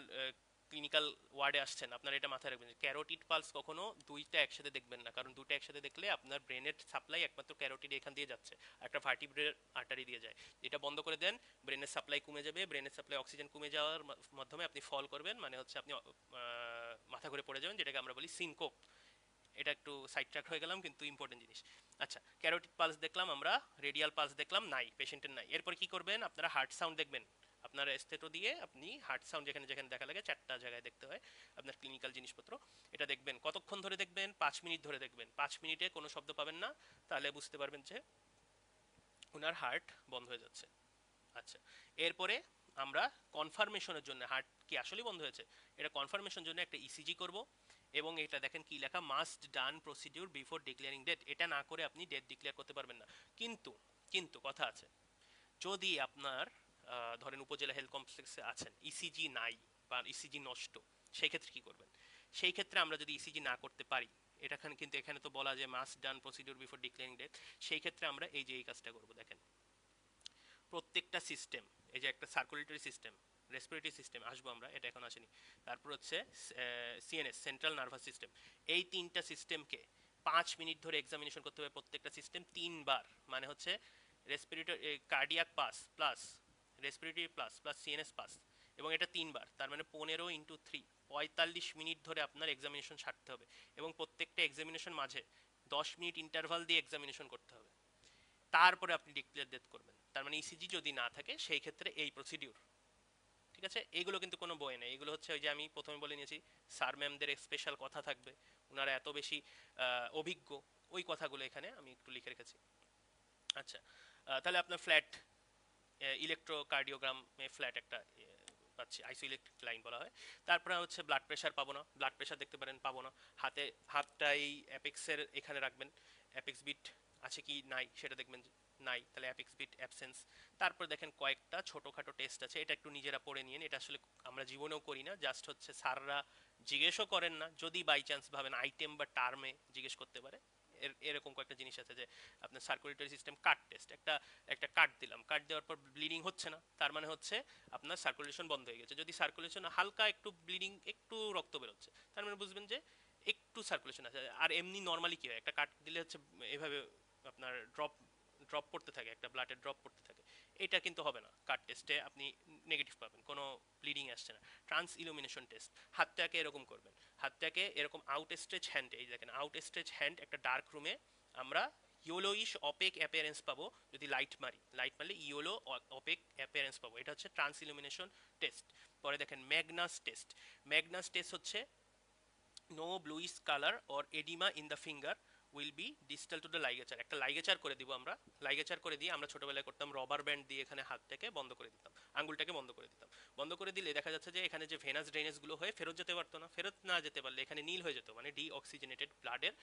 ক্লিনিক্যাল ওয়ার্ডে আসছেন, আপনারা এটা মাথায় রাখবেন, ক্যারোটিড পালস কখনো দুইটা একসাথে দেখবেন না, কারণ দুটো একসাথে দেখলে আপনার ব্রেনের সাপ্লাই একমাত্র ক্যারোটিড এখান দিয়ে যাচ্ছে, একটা ভার্টিব্রের আর্টারি দিয়ে যায়। এটা বন্ধ করে দেন, ব্রেনের সাপ্লাই কমে যাবে, ব্রেনের সাপ্লাই অক্সিজেন কমে যাওয়ার মাধ্যমে আপনি ফল করবেন, মানে হচ্ছে আপনি মাথা ঘুরে পড়ে যাবেন, যেটাকে আমরা বলি সিনকোপ। এটা একটু সাইড ট্র্যাক হয়ে গেলাম, কিন্তু ইম্পর্টেন্ট জিনিস। আচ্ছা, ক্যারোটিড পালস দেখলাম আমরা, রেডিয়াল পালস দেখলাম, নাই, পেশেন্টের নাই। এরপর কি করবেন, আপনারা হার্ট সাউন্ড দেখবেন। আপনার এস্থেটো দিয়ে আপনি হার্ট সাউন্ড যেখানে যেখানে দেখা লাগে, 4টা জায়গায় দেখতে হয় আপনার ক্লিনিক্যাল জিনিসপত্র, এটা দেখবেন। কতক্ষণ ধরে দেখবেন? 5 মিনিট ধরে দেখবেন। 5 মিনিটে কোনো শব্দ পাবেন না, তাহলে বুঝতে পারবেন যে ওনার হার্ট বন্ধ হয়ে যাচ্ছে। আচ্ছা, এরপরে আমরা কনফার্মেশনের জন্য হার্ট কি আসলেই বন্ধ হয়েছে, এটা কনফার্মেশনের জন্য একটা ইসিজি করব। এবং এটা দেখেন কি লেখা, মাস্ট ডান প্রসিডিউর বিফোর ডিক্লেয়ারিং ডেট। এটা না করে আপনি ডেট ডিক্লেয়ার করতে পারবেন না। কিন্তু কিন্তু কথা আছে, যদি আপনার ধরেন উপজেলা হেলথ কমপ্লেক্সে আছেন, ইসিজি নাই বা ইসিজি নষ্ট, সেই ক্ষেত্রে কি করবেন? সেই ক্ষেত্রে আমরা যদি ইসিজি না করতে পারি, এটা কিন্তু এখানে তো বলা যে মাস্ট ডান প্রসিডিউর বিফোর ডিক্লেয়ারিং ডেট, সেই ক্ষেত্রে আমরা এই কাজটা করব। দেখেন, প্রত্যেকটা সিস্টেম, এই যে একটা সার্কুলেটরি সিস্টেম, রেসপিরেটরি সিস্টেম, আসবো আমরা, এটা এখন আসেনি। তারপর হচ্ছে সিএনএস, সেন্ট্রাল নার্ভাস সিস্টেম, এই 3টা সিস্টেমকে 5 মিনিট ধরে এক্সামিনেশন করতে হবে, প্রত্যেকটা সিস্টেম 3 বার। মানে হচ্ছে respiratory, cardiac pass plus respiratory plus plus CNS pass, এবং এটা 3 বার, তার মানে 15 × 3, 45 মিনিট ধরে আপনার এক্সামিনেশন সারতে হবে। এবং প্রত্যেকটা এক্সামিনেশন মাঝে 10 মিনিট ইন্টারভাল দিয়ে এক্সামিনেশন করতে হবে, তারপরে আপনি ডিক্লেয়ার ডেথ করবেন। তার মানে ইসিজি যদি না থাকে, সেই ক্ষেত্রে এই প্রসিডিউর। ঠিক আছে, এইগুলো কিন্তু কোনো বই নেই, এগুলো হচ্ছে ওই যে আমি প্রথমে বলে নিয়েছি, স্যার ম্যামদের স্পেশাল কথা থাকবে, ওনারা এত বেশি অভিজ্ঞ, ওই কথাগুলো এখানে আমি একটু লিখে রেখেছি। আচ্ছা, তাহলে আপনার ফ্ল্যাট ইলেকট্রোকার্ডিওগ্রামে ফ্ল্যাট একটা পাচ্ছি, আইসো ইলেকট্রিক লাইন বলা হয়। তারপরে হচ্ছে ব্লাড প্রেশার পাবো না, ব্লাড প্রেশার দেখতে পারেন, পাবো না। হাতটা এই অ্যাপেক্সের এখানে রাখবেন, অ্যাপেক্স বিট আছে কি নাই সেটা দেখবেন, নাই, তাহলে অ্যাপেক্স বিট অ্যাবসেন্স। তারপর দেখেন কয়েকটা ছোটোখাটো টেস্ট আছে, এটা একটু নিজেরা পড়ে নিন, এটা আসলে আমরা জীবনেও করি না, জাস্ট হচ্ছে স্যাররা জিজ্ঞেসও করেন না, যদি বাই চান্স ভাবেন আইটেম বা টার্মে জিজ্ঞেস করতে পারে। এরকম কয়েকটা জিনিস আছে, যে আপনার সার্কুলেটরি সিস্টেম কাট টেস্ট, একটা একটা কাট দিলাম, কাট দেওয়ার পর ব্লিডিং হচ্ছে না, তার মানে হচ্ছে আপনার সার্কুলেশন বন্ধ হয়ে গেছে। যদি সার্কুলেশন হালকা একটু ব্লিডিং, একটু রক্ত বেরোচ্ছে, তার মানে বুঝবেন যে একটু সার্কুলেশন আছে। আর এমনি নর্মালি কি হয়, একটা কাট দিলে হচ্ছে এভাবে আপনার ড্রপ ড্রপ পড়তে থাকে, একটা ব্লাডের ড্রপ পড়তে থাকে, এটা কিন্তু হবে না। কাট টেস্টে আপনি নেগেটিভ পাবেন, কোনো ব্লিডিং আসছে না। ট্রান্স ইলুমিনেশন টেস্ট, হাতটাকে এরকম করবেন, হাতটাকে এরকম আউট স্ট্রেচ হ্যান্ড, এই দেখেন আউট স্ট্রেচ হ্যান্ড, একটা ডার্ক রুমে আমরা ইয়েলোইশ অপেক অ্যাপিয়ারেন্স পাবো, যদি লাইট মারি, লাইট মারলে ইয়েলো অপেক অ্যাপিয়ারেন্স পাবো, এটা হচ্ছে ট্রান্স ইলুমিনেশন টেস্ট। পরে দেখেন ম্যাগনাস টেস্ট, ম্যাগনাস টেস্ট হচ্ছে no bluish colour or edema in the finger will be distal to the ligature. একটা লাইগেচার করে দিব আমরা, লাইগেচার করে দিয়ে আমরা ছোটবেলায় করতাম, রবার ব্যান্ড দিয়ে এখানে হাতটাকে বন্ধ করে দিতাম, আঙ্গুলটাকে বন্ধ করে দিতাম। বন্ধ করে দিলে দেখা যাচ্ছে যে এখানে যে ভেনাস ড্রেনেজ গুলো হয়ে ফেরত যেতে পারতো না, ফেরত না যেতে পারলে এখানে নীল হয়ে যেত, মানে ডি অক্সিজেনেটেড ব্লাডের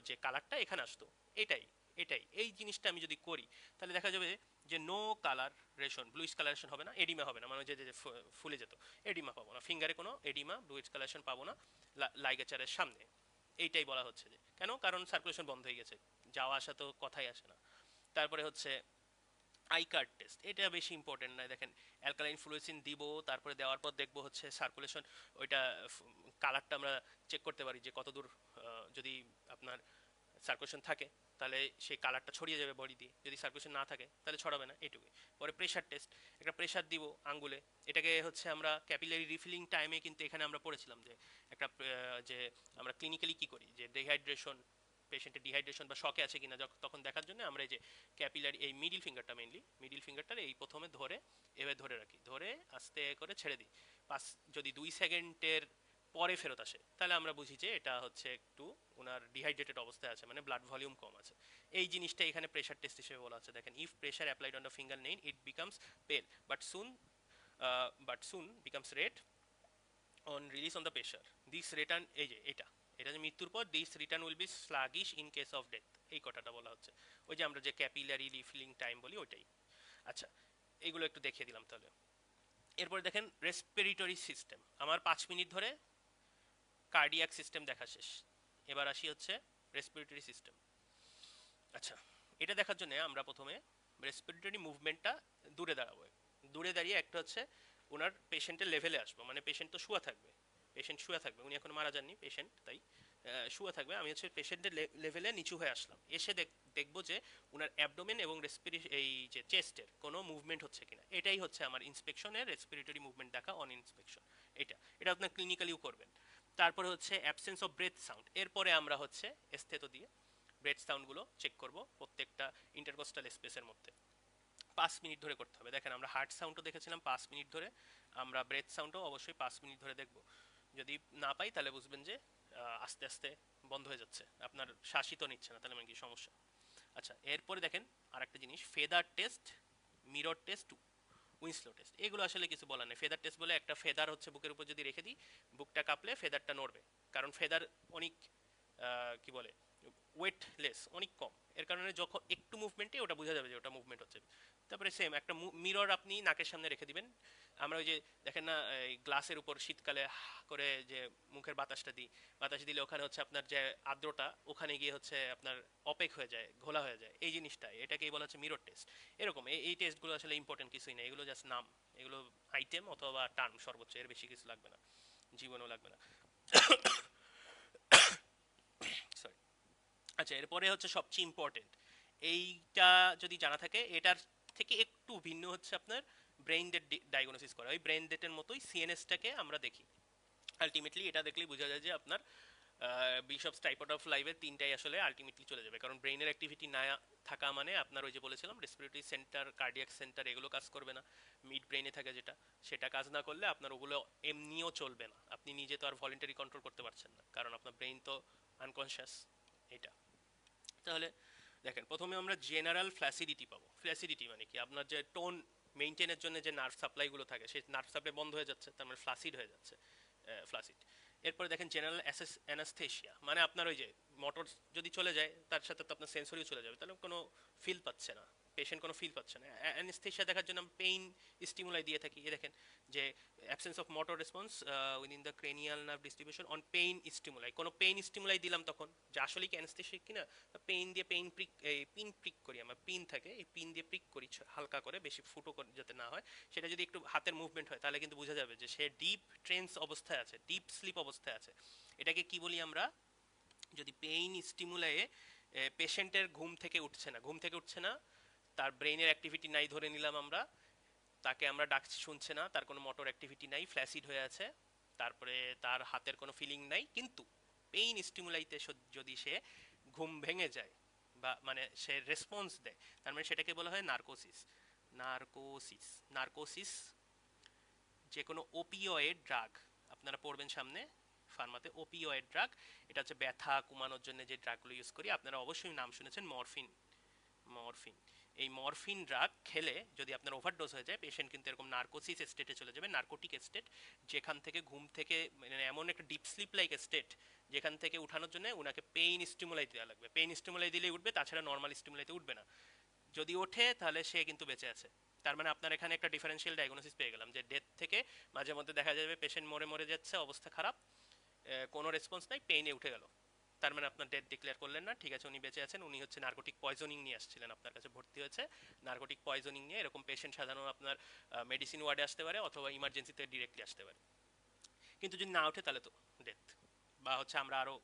যে কালারটা এখানে আসতো। এটাই এটাই এই জিনিসটা আমি যদি করি, তাহলে দেখা যাবে যে no colouration, bluish colouration হবে না, এডিমা হবে না, মানে যে যে ফুলে যেত, এডিমা পাবো না, ফিঙ্গারে কোনো এডিমা ব্লুইশ কালারেশন পাবো না লাইগেচারের সামনে। এইটাই বলা হচ্ছে, যে কেন, কারণ সার্কুলেশন বন্ধ হয়ে গেছে, যাওয়া আসা তো কথাই আসে না। তারপরে হচ্ছে আই কার্ড টেস্ট, এটা বেশি ইম্পর্টেন্ট নয়। দেখেন অ্যালকালাইন ফ্লুইসিন দিব, তারপরে দেওয়ার পর দেখবো হচ্ছে সার্কুলেশন, ওইটা কালারটা আমরা চেক করতে পারি যে কতদূর, যদি আপনার সার্কুলেশন থাকে তাহলে সেই কালারটা ছড়িয়ে যাবে বডি দিয়ে, যদি সার্কুলেশন না থাকে তাহলে ছড়াবে না, এইটুকুই। পরে প্রেশার টেস্ট, একটা প্রেশার দিব আঙ্গুলে, এটাকে হচ্ছে আমরা ক্যাপিলারি রিফিলিং টাইমে কিন্তু এখানে আমরা পড়েছিলাম যে একটা যে আমরা ক্লিনিক্যালি কি করি, যে ডিহাইড্রেশন, পেশেন্টের ডিহাইড্রেশন বা শকে আছে কিনা তখন দেখার জন্য আমরা এই যে ক্যাপিলারি, এই মিডিল ফিঙ্গারটা, মেইনলি মিডিল ফিঙ্গারটা এই প্রথমে ধরে এভাবে ধরে রাখি, ধরে আস্তে করে ছেড়ে দিই, যদি 2 সেকেন্ডের পরে ফেরত আসে, তাহলে আমরা বুঝি যে এটা হচ্ছে একটু ওনার ডিহাইড্রেটেড অবস্থায় আছে, মানে ব্লাড ভলিউম কম আছে। এই জিনিসটা এখানে প্রেশার টেস্ট হিসেবে বলা আছে। দেখেন, if pressure applied on the finger nail it becomes pale but soon becomes red on release on the pressure, this return, এই যে এটা, এটা যে মৃত্যুর পর this return will be sluggish in case of death, এই কথাটা বলা হচ্ছে, ওই যে আমরা যে ক্যাপিলারি রিফিলিং টাইম বলি ওইটাই। আচ্ছা, এইগুলো একটু দেখিয়ে দিলাম তাহলে। এরপরে দেখেন রেসপিরেটরি সিস্টেম, আমার 5 মিনিট ধরে কার্ডিয়াক সিস্টেম দেখা শেষ, এবার আসি হচ্ছে রেসপিরেটরি সিস্টেম। আচ্ছা, এটা দেখার জন্য আমরা প্রথমে রেসপিরেটরি মুভমেন্টটা দূরে দাঁড়াবো, দূরে দাঁড়িয়ে একটা হচ্ছে ওনার পেশেন্টের লেভেলে আসবো, মানে পেশেন্ট তো শুয়া থাকবে, উনি এখন মারা যাননি, পেশেন্ট তাই শুয়ে থাকবে, আমি হচ্ছে পেশেন্টের লেভেলে নিচু হয়ে আসলাম, এসে দেখবো যে ওনার অ্যাবডোমেন এবং এই যে চেস্টের কোনো মুভমেন্ট হচ্ছে কিনা। এটাই হচ্ছে আমার ইন্সপেকশনের রেসপিরেটরি মুভমেন্ট দেখা অন ইন্সপেকশন। এটা আপনার ক্লিনিক্যালিও করবেন। তারপরে হচ্ছে অ্যাবসেন্স অফ ব্রেথ সাউন্ড, এরপরে আমরা হচ্ছে এস্থেতো দিয়ে ব্রেথ সাউন্ডগুলো চেক করব প্রত্যেকটা ইন্টারকোস্টাল স্পেসের মধ্যে। 5 মিনিট ধরে করতে হবে। দেখেন আমরা হার্ট সাউন্ডও দেখেছিলাম 5 মিনিট ধরে, আমরা ব্রেথ সাউন্ডও অবশ্যই 5 মিনিট ধরে দেখব। যদি না পাই তাহলে বুঝবেন যে আস্তে আস্তে বন্ধ হয়ে যাচ্ছে, আপনার শ্বাসই তো নিচ্ছে না, তাহলে মানে কি সমস্যা। আচ্ছা, এরপরে দেখেন আর একটা জিনিস, feather test, mirror test, Winslow test, এগুলো আসলে কিছু বলার নেই। ফেদার টেস্ট বলে একটা ফেদার হচ্ছে বুকের উপর যদি রেখে দিই, বুকটা কাঁপলে ফেদারটা নড়বে, কারণ ফেদার অনেক কি বলে ওয়েটলেস, অনেক কম, এর কারণে যখন একটু মুভমেন্টে ওটা বোঝা যাবে যে ওটা মুভমেন্ট হচ্ছে। তারপরে সেম একটা মিরর আপনি নাকের সামনে রেখে দিবেন। আমরা ওই যে দেখেন না এই গ্লাসের উপর শীতকালে করে যে মুখের বাতাসটা দিই, বাতাস দিলে ওখানে হচ্ছে আপনার যে আর্দ্রতা ওখানে গিয়ে হচ্ছে আপনার অপেক হয়ে যায়, ঘোলা হয়ে যায়, এই জিনিসটা এটাকেই বলা হচ্ছে মিরর টেস্ট। এরকম এই টেস্টগুলো আসলে ইম্পর্টেন্ট কিছুই না, এগুলো জাস্ট নাম, এগুলো আইটেম অথবা টার্ম সর্বোচ্চ, এর বেশি কিছু লাগবে না, জীবনেও লাগবে না। সরি। আচ্ছা, এরপরে হচ্ছে সবচেয়ে ইম্পর্টেন্ট, এইটা যদি জানা থাকে, এটার থেকে একটু ভিন্ন হচ্ছে আপনার ব্রেইন ডেড ডায়াগনোসিস করা। ওই ব্রেইন ডেটের মতোই সিএনএসটাকে আমরা দেখি। আলটিমেটলি এটা দেখলেই বোঝা যায় যে আপনার বিশপস টাইপড অফ লাইভের তিনটাই আসলে আলটিমেটলি চলে যাবে, কারণ ব্রেইনের অ্যাক্টিভিটি না থাকা মানে আপনার ওই যে বলেছিলাম রেসপিরেটরি সেন্টার, কার্ডিয়াক সেন্টার, এগুলো কাজ করবে না। মিড ব্রেইনে থাকে যেটা, সেটা কাজ না করলে আপনার ওগুলো এমনিও চলবে না, আপনি নিজে তো আর ভলেন্টারি কন্ট্রোল করতে পারছেন না, কারণ আপনার ব্রেইন তো আনকনশিয়াস। এটা তাহলে দেখেন, প্রথমে আমরা জেনারেল ফ্ল্যাসিডিটি পাবো। ফ্ল্যাসিডিটি মানে কি, আপনার যে টোন মেইনটেনের জন্য যে নার্ভ সাপ্লাইগুলো থাকে সেই নার্ভ সাপ্লাই বন্ধ হয়ে যাচ্ছে, তার মানে ফ্লাসিড হয়ে যাচ্ছে, ফ্লাসিড। এরপরে দেখেন জেনারেল অ্যানাস্থেশিয়া, মানে আপনার ওই যে মোটর যদি চলে যায় তার সাথে তো আপনার সেন্সরিও চলে যাবে, তাহলে কোনো ফিল পাচ্ছে না পেশেন্ট, কোনো ফিল পাচ্ছে না। অ্যানাস্থেশিয়া দেখার জন্য আমরা পেইন স্টিমুলাই দিয়ে থাকি। এ দেখেন যে absence of motor response within the cranial nerve distribution on pain stimuli, কোনো পেইন স্টিমুলাই দিলাম তখন, যে আসলে কি অ্যানাস্থেশিয়া কিনা, পেইন দিয়ে পেইন প্রিক, এই পিন প্রিক করি, আমরা পিন থাকে এই পিন দিয়ে প্রিক করি হালকা করে, বেশি ফুটো করে যাতে না হয়, সেটা যদি একটু হাতের মুভমেন্ট হয় তাহলে কিন্তু বোঝা যাবে যে সে ডিপ ট্রেন্স অবস্থায় আছে, ডিপ স্লিপ অবস্থায় আছে। এটাকে কি বলি আমরা, যদি পেইন স্টিমুলাইয়ে পেশেন্টের ঘুম থেকে উঠছে না, তার ব্রেইনের অ্যাক্টিভিটি নাই ধরে নিলাম আমরা, তাকে আমরা ডাকছি শুনছে না, তার কোনো মোটর অ্যাক্টিভিটি নাই, ফ্ল্যাসিড হয়ে আছে, তারপরে তার হাতের কোনো ফিলিং নাই, কিন্তু পেইন স্টিমুলাইতে যদি সে ঘুম ভেঙে যায় বা মানে সে রেসপন্স দেয়, তার মানে সেটাকে বলা হয় নার্কোসিস। নার্কোসিস নার্কোসিস যে কোনো ওপিওয়েড ড্রাগ, আপনারা পড়বেন সামনে ফার্মাতে, ওপিওয়েড ড্রাগ, এটা হচ্ছে ব্যথা কমানোর জন্য যে ড্রাগগুলো ইউজ করি, আপনারা অবশ্যই নাম শুনেছেন মরফিন। মরফিন, এই মরফিন ড্রাগ খেলে যদি আপনার ওভারডোজ হয়ে যায়, পেশেন্ট কিন্তু এরকম নার্কোসিস স্টেটে চলে যাবে, নার্কোটিক স্টেট, যেখান থেকে ঘুম থেকে মানে এমন একটা ডিপ স্লিপ লাইক স্টেট, যেখান থেকে উঠানোর জন্য ওনাকে পেইন স্টিমুলাই দেওয়া লাগবে, পেইন স্টিমুলাই দিলেই উঠবে, তাছাড়া নর্মাল স্টিমুলাইতে উঠবে না। যদি ওঠে তাহলে সে কিন্তু বেঁচে আছে। তার মানে আপনার এখানে একটা ডিফারেন্সিয়াল ডায়াগনোসিস পেয়ে গেলাম, যে ডেথ থেকে মাঝে মধ্যে দেখা যাবে পেশেন্ট মরে মরে যাচ্ছে, অবস্থা খারাপ, কোনো রেসপন্স নাই, পেইনে উঠে গেল, তার মানে আপনার ডেথ ডিক্লেয়ার করলেন না, ঠিক আছে উনি বেঁচে আছেন, উনি হচ্ছে নার্কোটিক পয়জনিং নিয়ে আসছিলেন, আপনার কাছে ভর্তি হয়েছে নার্কোটিক পয়জনিং নিয়ে। এরকম পেশেন্ট সাধারণত আপনার মেডিসিন ওয়ার্ডে আসতে পারে অথবা ইমার্জেন্সিতে ডিরেক্টলি আসতে পারে, কিন্তু যদি না ওঠে তাহলে তো ডেথ, বা হচ্ছে আমরা আরও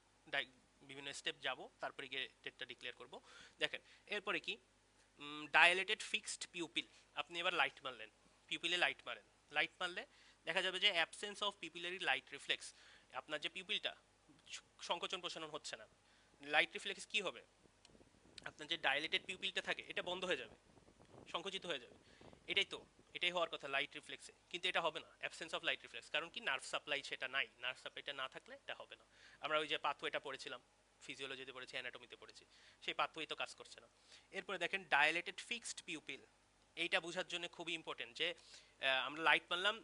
বিভিন্ন স্টেপ যাব, তারপরে গিয়ে ডেথটা ডিক্লেয়ার করব। দেখেন এরপরে কি, ডায়ালেটেড ফিক্সড পিউপিল, আপনি এবার লাইট মারলেন, পিউপিলে লাইট মারেন, লাইট মারলে দেখা যাবে যে absence of pupillary light reflex, আপনার যে পিউপিলটা সংকোচন প্রসারণ হচ্ছে না, লাইট রিফ্লেক্স কি হবে, আপনার যে ডাইলেটেড পিউপিলটা থাকে এটা বন্ধ হয়ে যাবে, সংকুচিত হয়ে যাবে, এটাই তো, এটাই হওয়ার কথা লাইট রিফ্লেক্সে, কিন্তু এটা হবে না, অ্যাবসেন্স অফ লাইট রিফ্লেক্স, কারণ কি নার্ভ সাপ্লাই সেটা নাই, নার্ভ সাপ্লাইটা না থাকলে এটা হবে না। আমরা ওই যে পাথওয়েটা পড়েছিলাম, ফিজিওলজিতে পড়েছি, অ্যানাটমিতে পড়েছি, সেই পাথওয়ে তো কাজ করছে না। এরপরে দেখেন ডাইলেটেড ফিক্সড পিউপিল, এইটা বোঝার জন্য খুবই ইম্পর্টেন্ট যে আমরা লাইট মারলাম,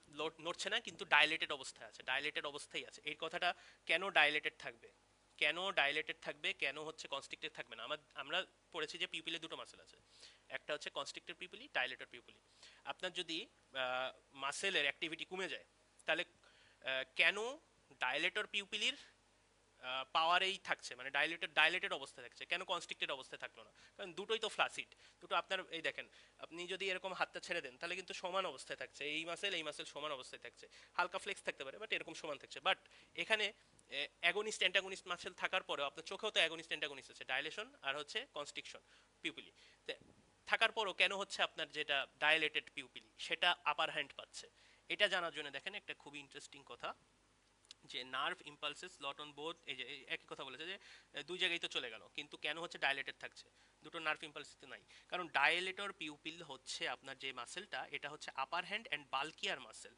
নড়ছে না, কিন্তু ডাইলেটেড অবস্থায় আছে, ডাইলেটেড অবস্থায় আছে, এই কথাটা কেন ডাইলেটেড থাকবে, কেন ডাইলেটেড থাকবে, কেন হচ্ছে কনস্ট্রিক্টেড থাকবে না, আমরা পড়েছি যে পিউপিলে দুটো মাসেল আছে, একটা হচ্ছে কনস্ট্রিক্টেড পিউপিলি, ডাইলেটেড পিউপিলি। আপনার যদি মাসেলের অ্যাক্টিভিটি কমে যায় তাহলে কেন ডাইলেটর পিউপিলির পাওয়ারেই থাকছে, মানে ডাইলেটেড অবস্থায় থাকছে, কেন কনস্ট্রিক্টেড অবস্থায় থাকলো না? কারণ দুটোই তো ফ্লাসিড। দুটো আপনার এই দেখেন, আপনি যদি এরকম হাতটা ছেড়ে দেন তাহলে কিন্তু সমান অবস্থায় থাকছে, এই মাসেল সমান অবস্থায় থাকছে, হালকা ফ্লেক্স থাকতে পারে বাট এরকম সমান থাকছে। বাট এখানে অ্যাগোনিস্ট অ্যান্টাগনিস্ট মাসেল থাকার পরেও আপনার চোখেও তো অ্যাগোনিস্ট অ্যান্টাগনিস্ট আছে, ডাইলেশন আর হচ্ছে কনস্ট্রিকশন পিউপিলি থাকার পরও কেন হচ্ছে আপনার যেটা ডাইলেটেড পিউপিলি সেটা আপার হ্যান্ড পাচ্ছে? এটা জানার জন্য দেখেন একটা খুবই ইন্টারেস্টিং কথা, যে nerve impulses lot on both, এই যে একই কথা বলেছে যে দুই জায়গায় তো চলে গেল, কিন্তু কেন হচ্ছে ডাইলেটেড থাকছে? দুটো নার্ভ ইম্পালসেস তো নাই। কারণ ডাইলেটর পিউপিল হচ্ছে আপনার যে মাসেলটা, এটা হচ্ছে আপার হ্যান্ড অ্যান্ড বাল্কিয়ার মাসেল।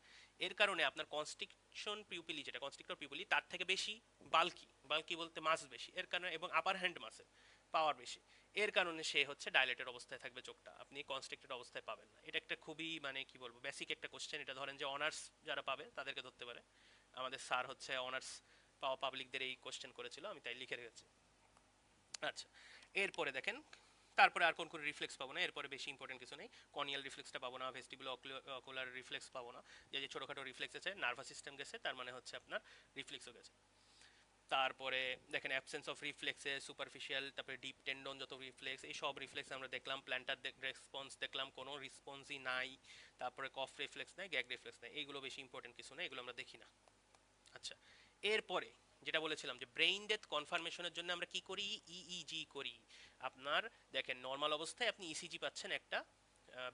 এর কারণে আপনার কনস্ট্রিকশন পিউপিলি, যেটা কনস্ট্রিক্টর পিউপিলি তার থেকে বেশি বাল্কি, বাল্কি বলতে মাস বেশি, এর কারণে, এবং আপার হ্যান্ড মাসেল পাওয়ার বেশি, এর কারণে সে হচ্ছে ডাইলেটেড অবস্থায় থাকবে চোখটা, আপনি কনস্ট্রিক্টেড অবস্থায় পাবেন না। এটা একটা খুবই মানে কি বলবো বেসিক একটা কোশ্চেন। এটা ধরেন যে অনার্স যারা পাবে তাদেরকে ধরতে পারে। আমাদের স্যার হচ্ছে অনার্স পাওয়া পাবলিকদের এই কোশ্চেন করেছিল, আমি তাই লিখে রেখেছি। আচ্ছা, এরপরে দেখেন, তারপরে আর কোন কোন রিফ্লেক্স পাবো না, এরপরে বেশি ইম্পর্টেন্ট কিছু নেই। কর্নিয়াল রিফ্লেক্সটা পাবো না, ভেস্টিবুলো অকুলার রিফ্লেক্স পাবো না, যে যে ছোটখাটো রিফ্লেক্স আছে, নার্ভাস সিস্টেম গেছে তার মানে হচ্ছে আপনার রিফ্লেক্সও গেছে। তারপরে দেখেন অ্যাবসেন্স অফ রিফ্লেক্সে সুপারফিশিয়াল, তারপরে ডিপ টেন্ডন যত রিফ্লেক্স, এই সব রিফ্লেক্স আমরা দেখলাম। প্ল্যান্টার রেসপন্স দেখলাম, কোনো রেসপন্সই নাই। তারপরে কফ রিফ্লেক্স নাই, গ্যাগ রিফ্লেক্স নাই, এইগুলো বেশি ইম্পর্টেন্ট কিছু না, এগুলো আমরা দেখি না। আচ্ছা, এরপরে যেটা বলেছিলাম যে ব্রেইন ডেথ কনফার্মেশনের জন্য আমরা কি করি? ইইজি করি। আপনার দেখেন নর্মাল অবস্থায় আপনি ইসিজি পাচ্ছেন একটা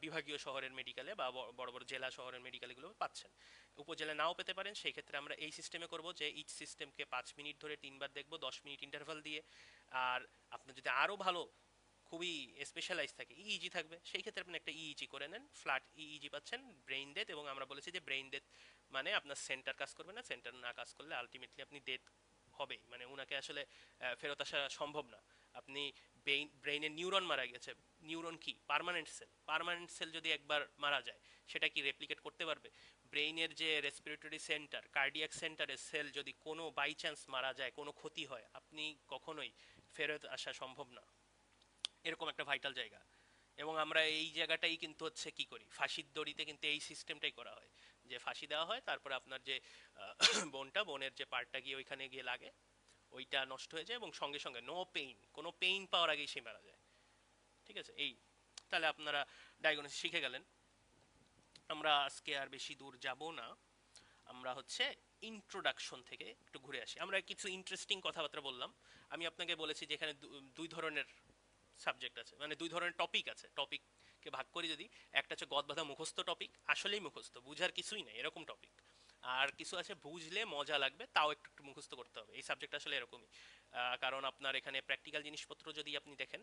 বিভাগীয় শহরের মেডিকেলে বা বড় বড় জেলা শহরের মেডিকেলগুলো পাচ্ছেন। উপজেলা নাও পেতে পারেন, সেই ক্ষেত্রে আমরা এই সিস্টেমে করব যে ইচ সিস্টেমকে 5 মিনিট ধরে 3 বার দেখব, 10 মিনিট ইন্টারভাল দিয়ে। আর আপনার যদি আরও ভালো খুবই স্পেশালাইজ থাকে, ইইজি থাকবে, সেই ক্ষেত্রে আপনি একটা ইইজি করে নেন, ফ্ল্যাট ইইজি পাচ্ছেন ব্রেইন ডেথ। এবং আমরা বলেছি যে ব্রেইন ডেথ মানে আপনার সেন্টার কাজ করবে না, সেন্টার না কাজ করলে আলটিমেটলি আপনি ডেথ হবেই, মানে ওনাকে আসলে ফেরত আসা সম্ভব না। আপনি ব্রেইনের নিউরন মারা গেছে, নিউরন কি পার্মানেন্ট সেল, পার্মানেন্ট সেল যদি একবার মারা যায় সেটা কি রেপ্লিকেট করতে পারবে? ব্রেইনের যে রেসপিরেটরি সেন্টার, কার্ডিয়াক সেন্টারের সেল যদি কোনো বাই চান্স মারা যায়, কোনো ক্ষতি হয়, আপনি কখনোই ফেরত আসা সম্ভব না, এরকম একটা ভাইটাল জায়গা। এবং আমরা এই জায়গাটাই কিন্তু হচ্ছে কি করি, ফাঁসির দড়িতে কিন্তু এই সিস্টেমটাই করা হয়, যে ফাঁসি দেওয়া হয়, তারপরে আপনার যে বোনের যে পার্টটা গিয়ে ওইখানে গিয়ে লাগে, ওইটা নষ্ট হয়ে যায় এবং সঙ্গে সঙ্গে নো পেইন, কোনো পেইন পাওয়ার আগেই সে মারা যায়। ঠিক আছে, এই তাহলে আপনারা ডায়াগনোসিস শিখে গেলেন। আমরা আজকে আর বেশি দূর যাব না, আমরা হচ্ছে ইন্ট্রোডাকশন থেকে একটু ঘুরে আসি। আমরা কিছু ইন্টারেস্টিং কথাবার্তা বললাম। আমি আপনাকে বলেছি যে এখানে দুই ধরনের সাবজেক্ট আছে, মানে দুই ধরনের টপিক আছে। টপিককে ভাগ করি যদি, একটা হচ্ছে গদবাঁধা মুখস্থ টপিক, আসলেই মুখস্থ, বুঝার কিছুই নেই এরকম টপিক। আর কিছু আছে বুঝলে মজা লাগবে, তাও একটু একটু মুখস্থ করতে হবে। এই সাবজেক্ট আসলে এরকমই। কারণ আপনার এখানে প্র্যাকটিক্যাল জিনিসপত্র যদি আপনি দেখেন,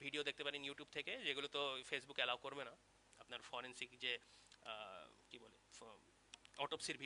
ভিডিও দেখতে পারেন ইউটিউব থেকে, যেগুলো তো ফেসবুক অ্যালাউ করবে না। আপনার ফরেন্সিক যে কি বলে অটোপসির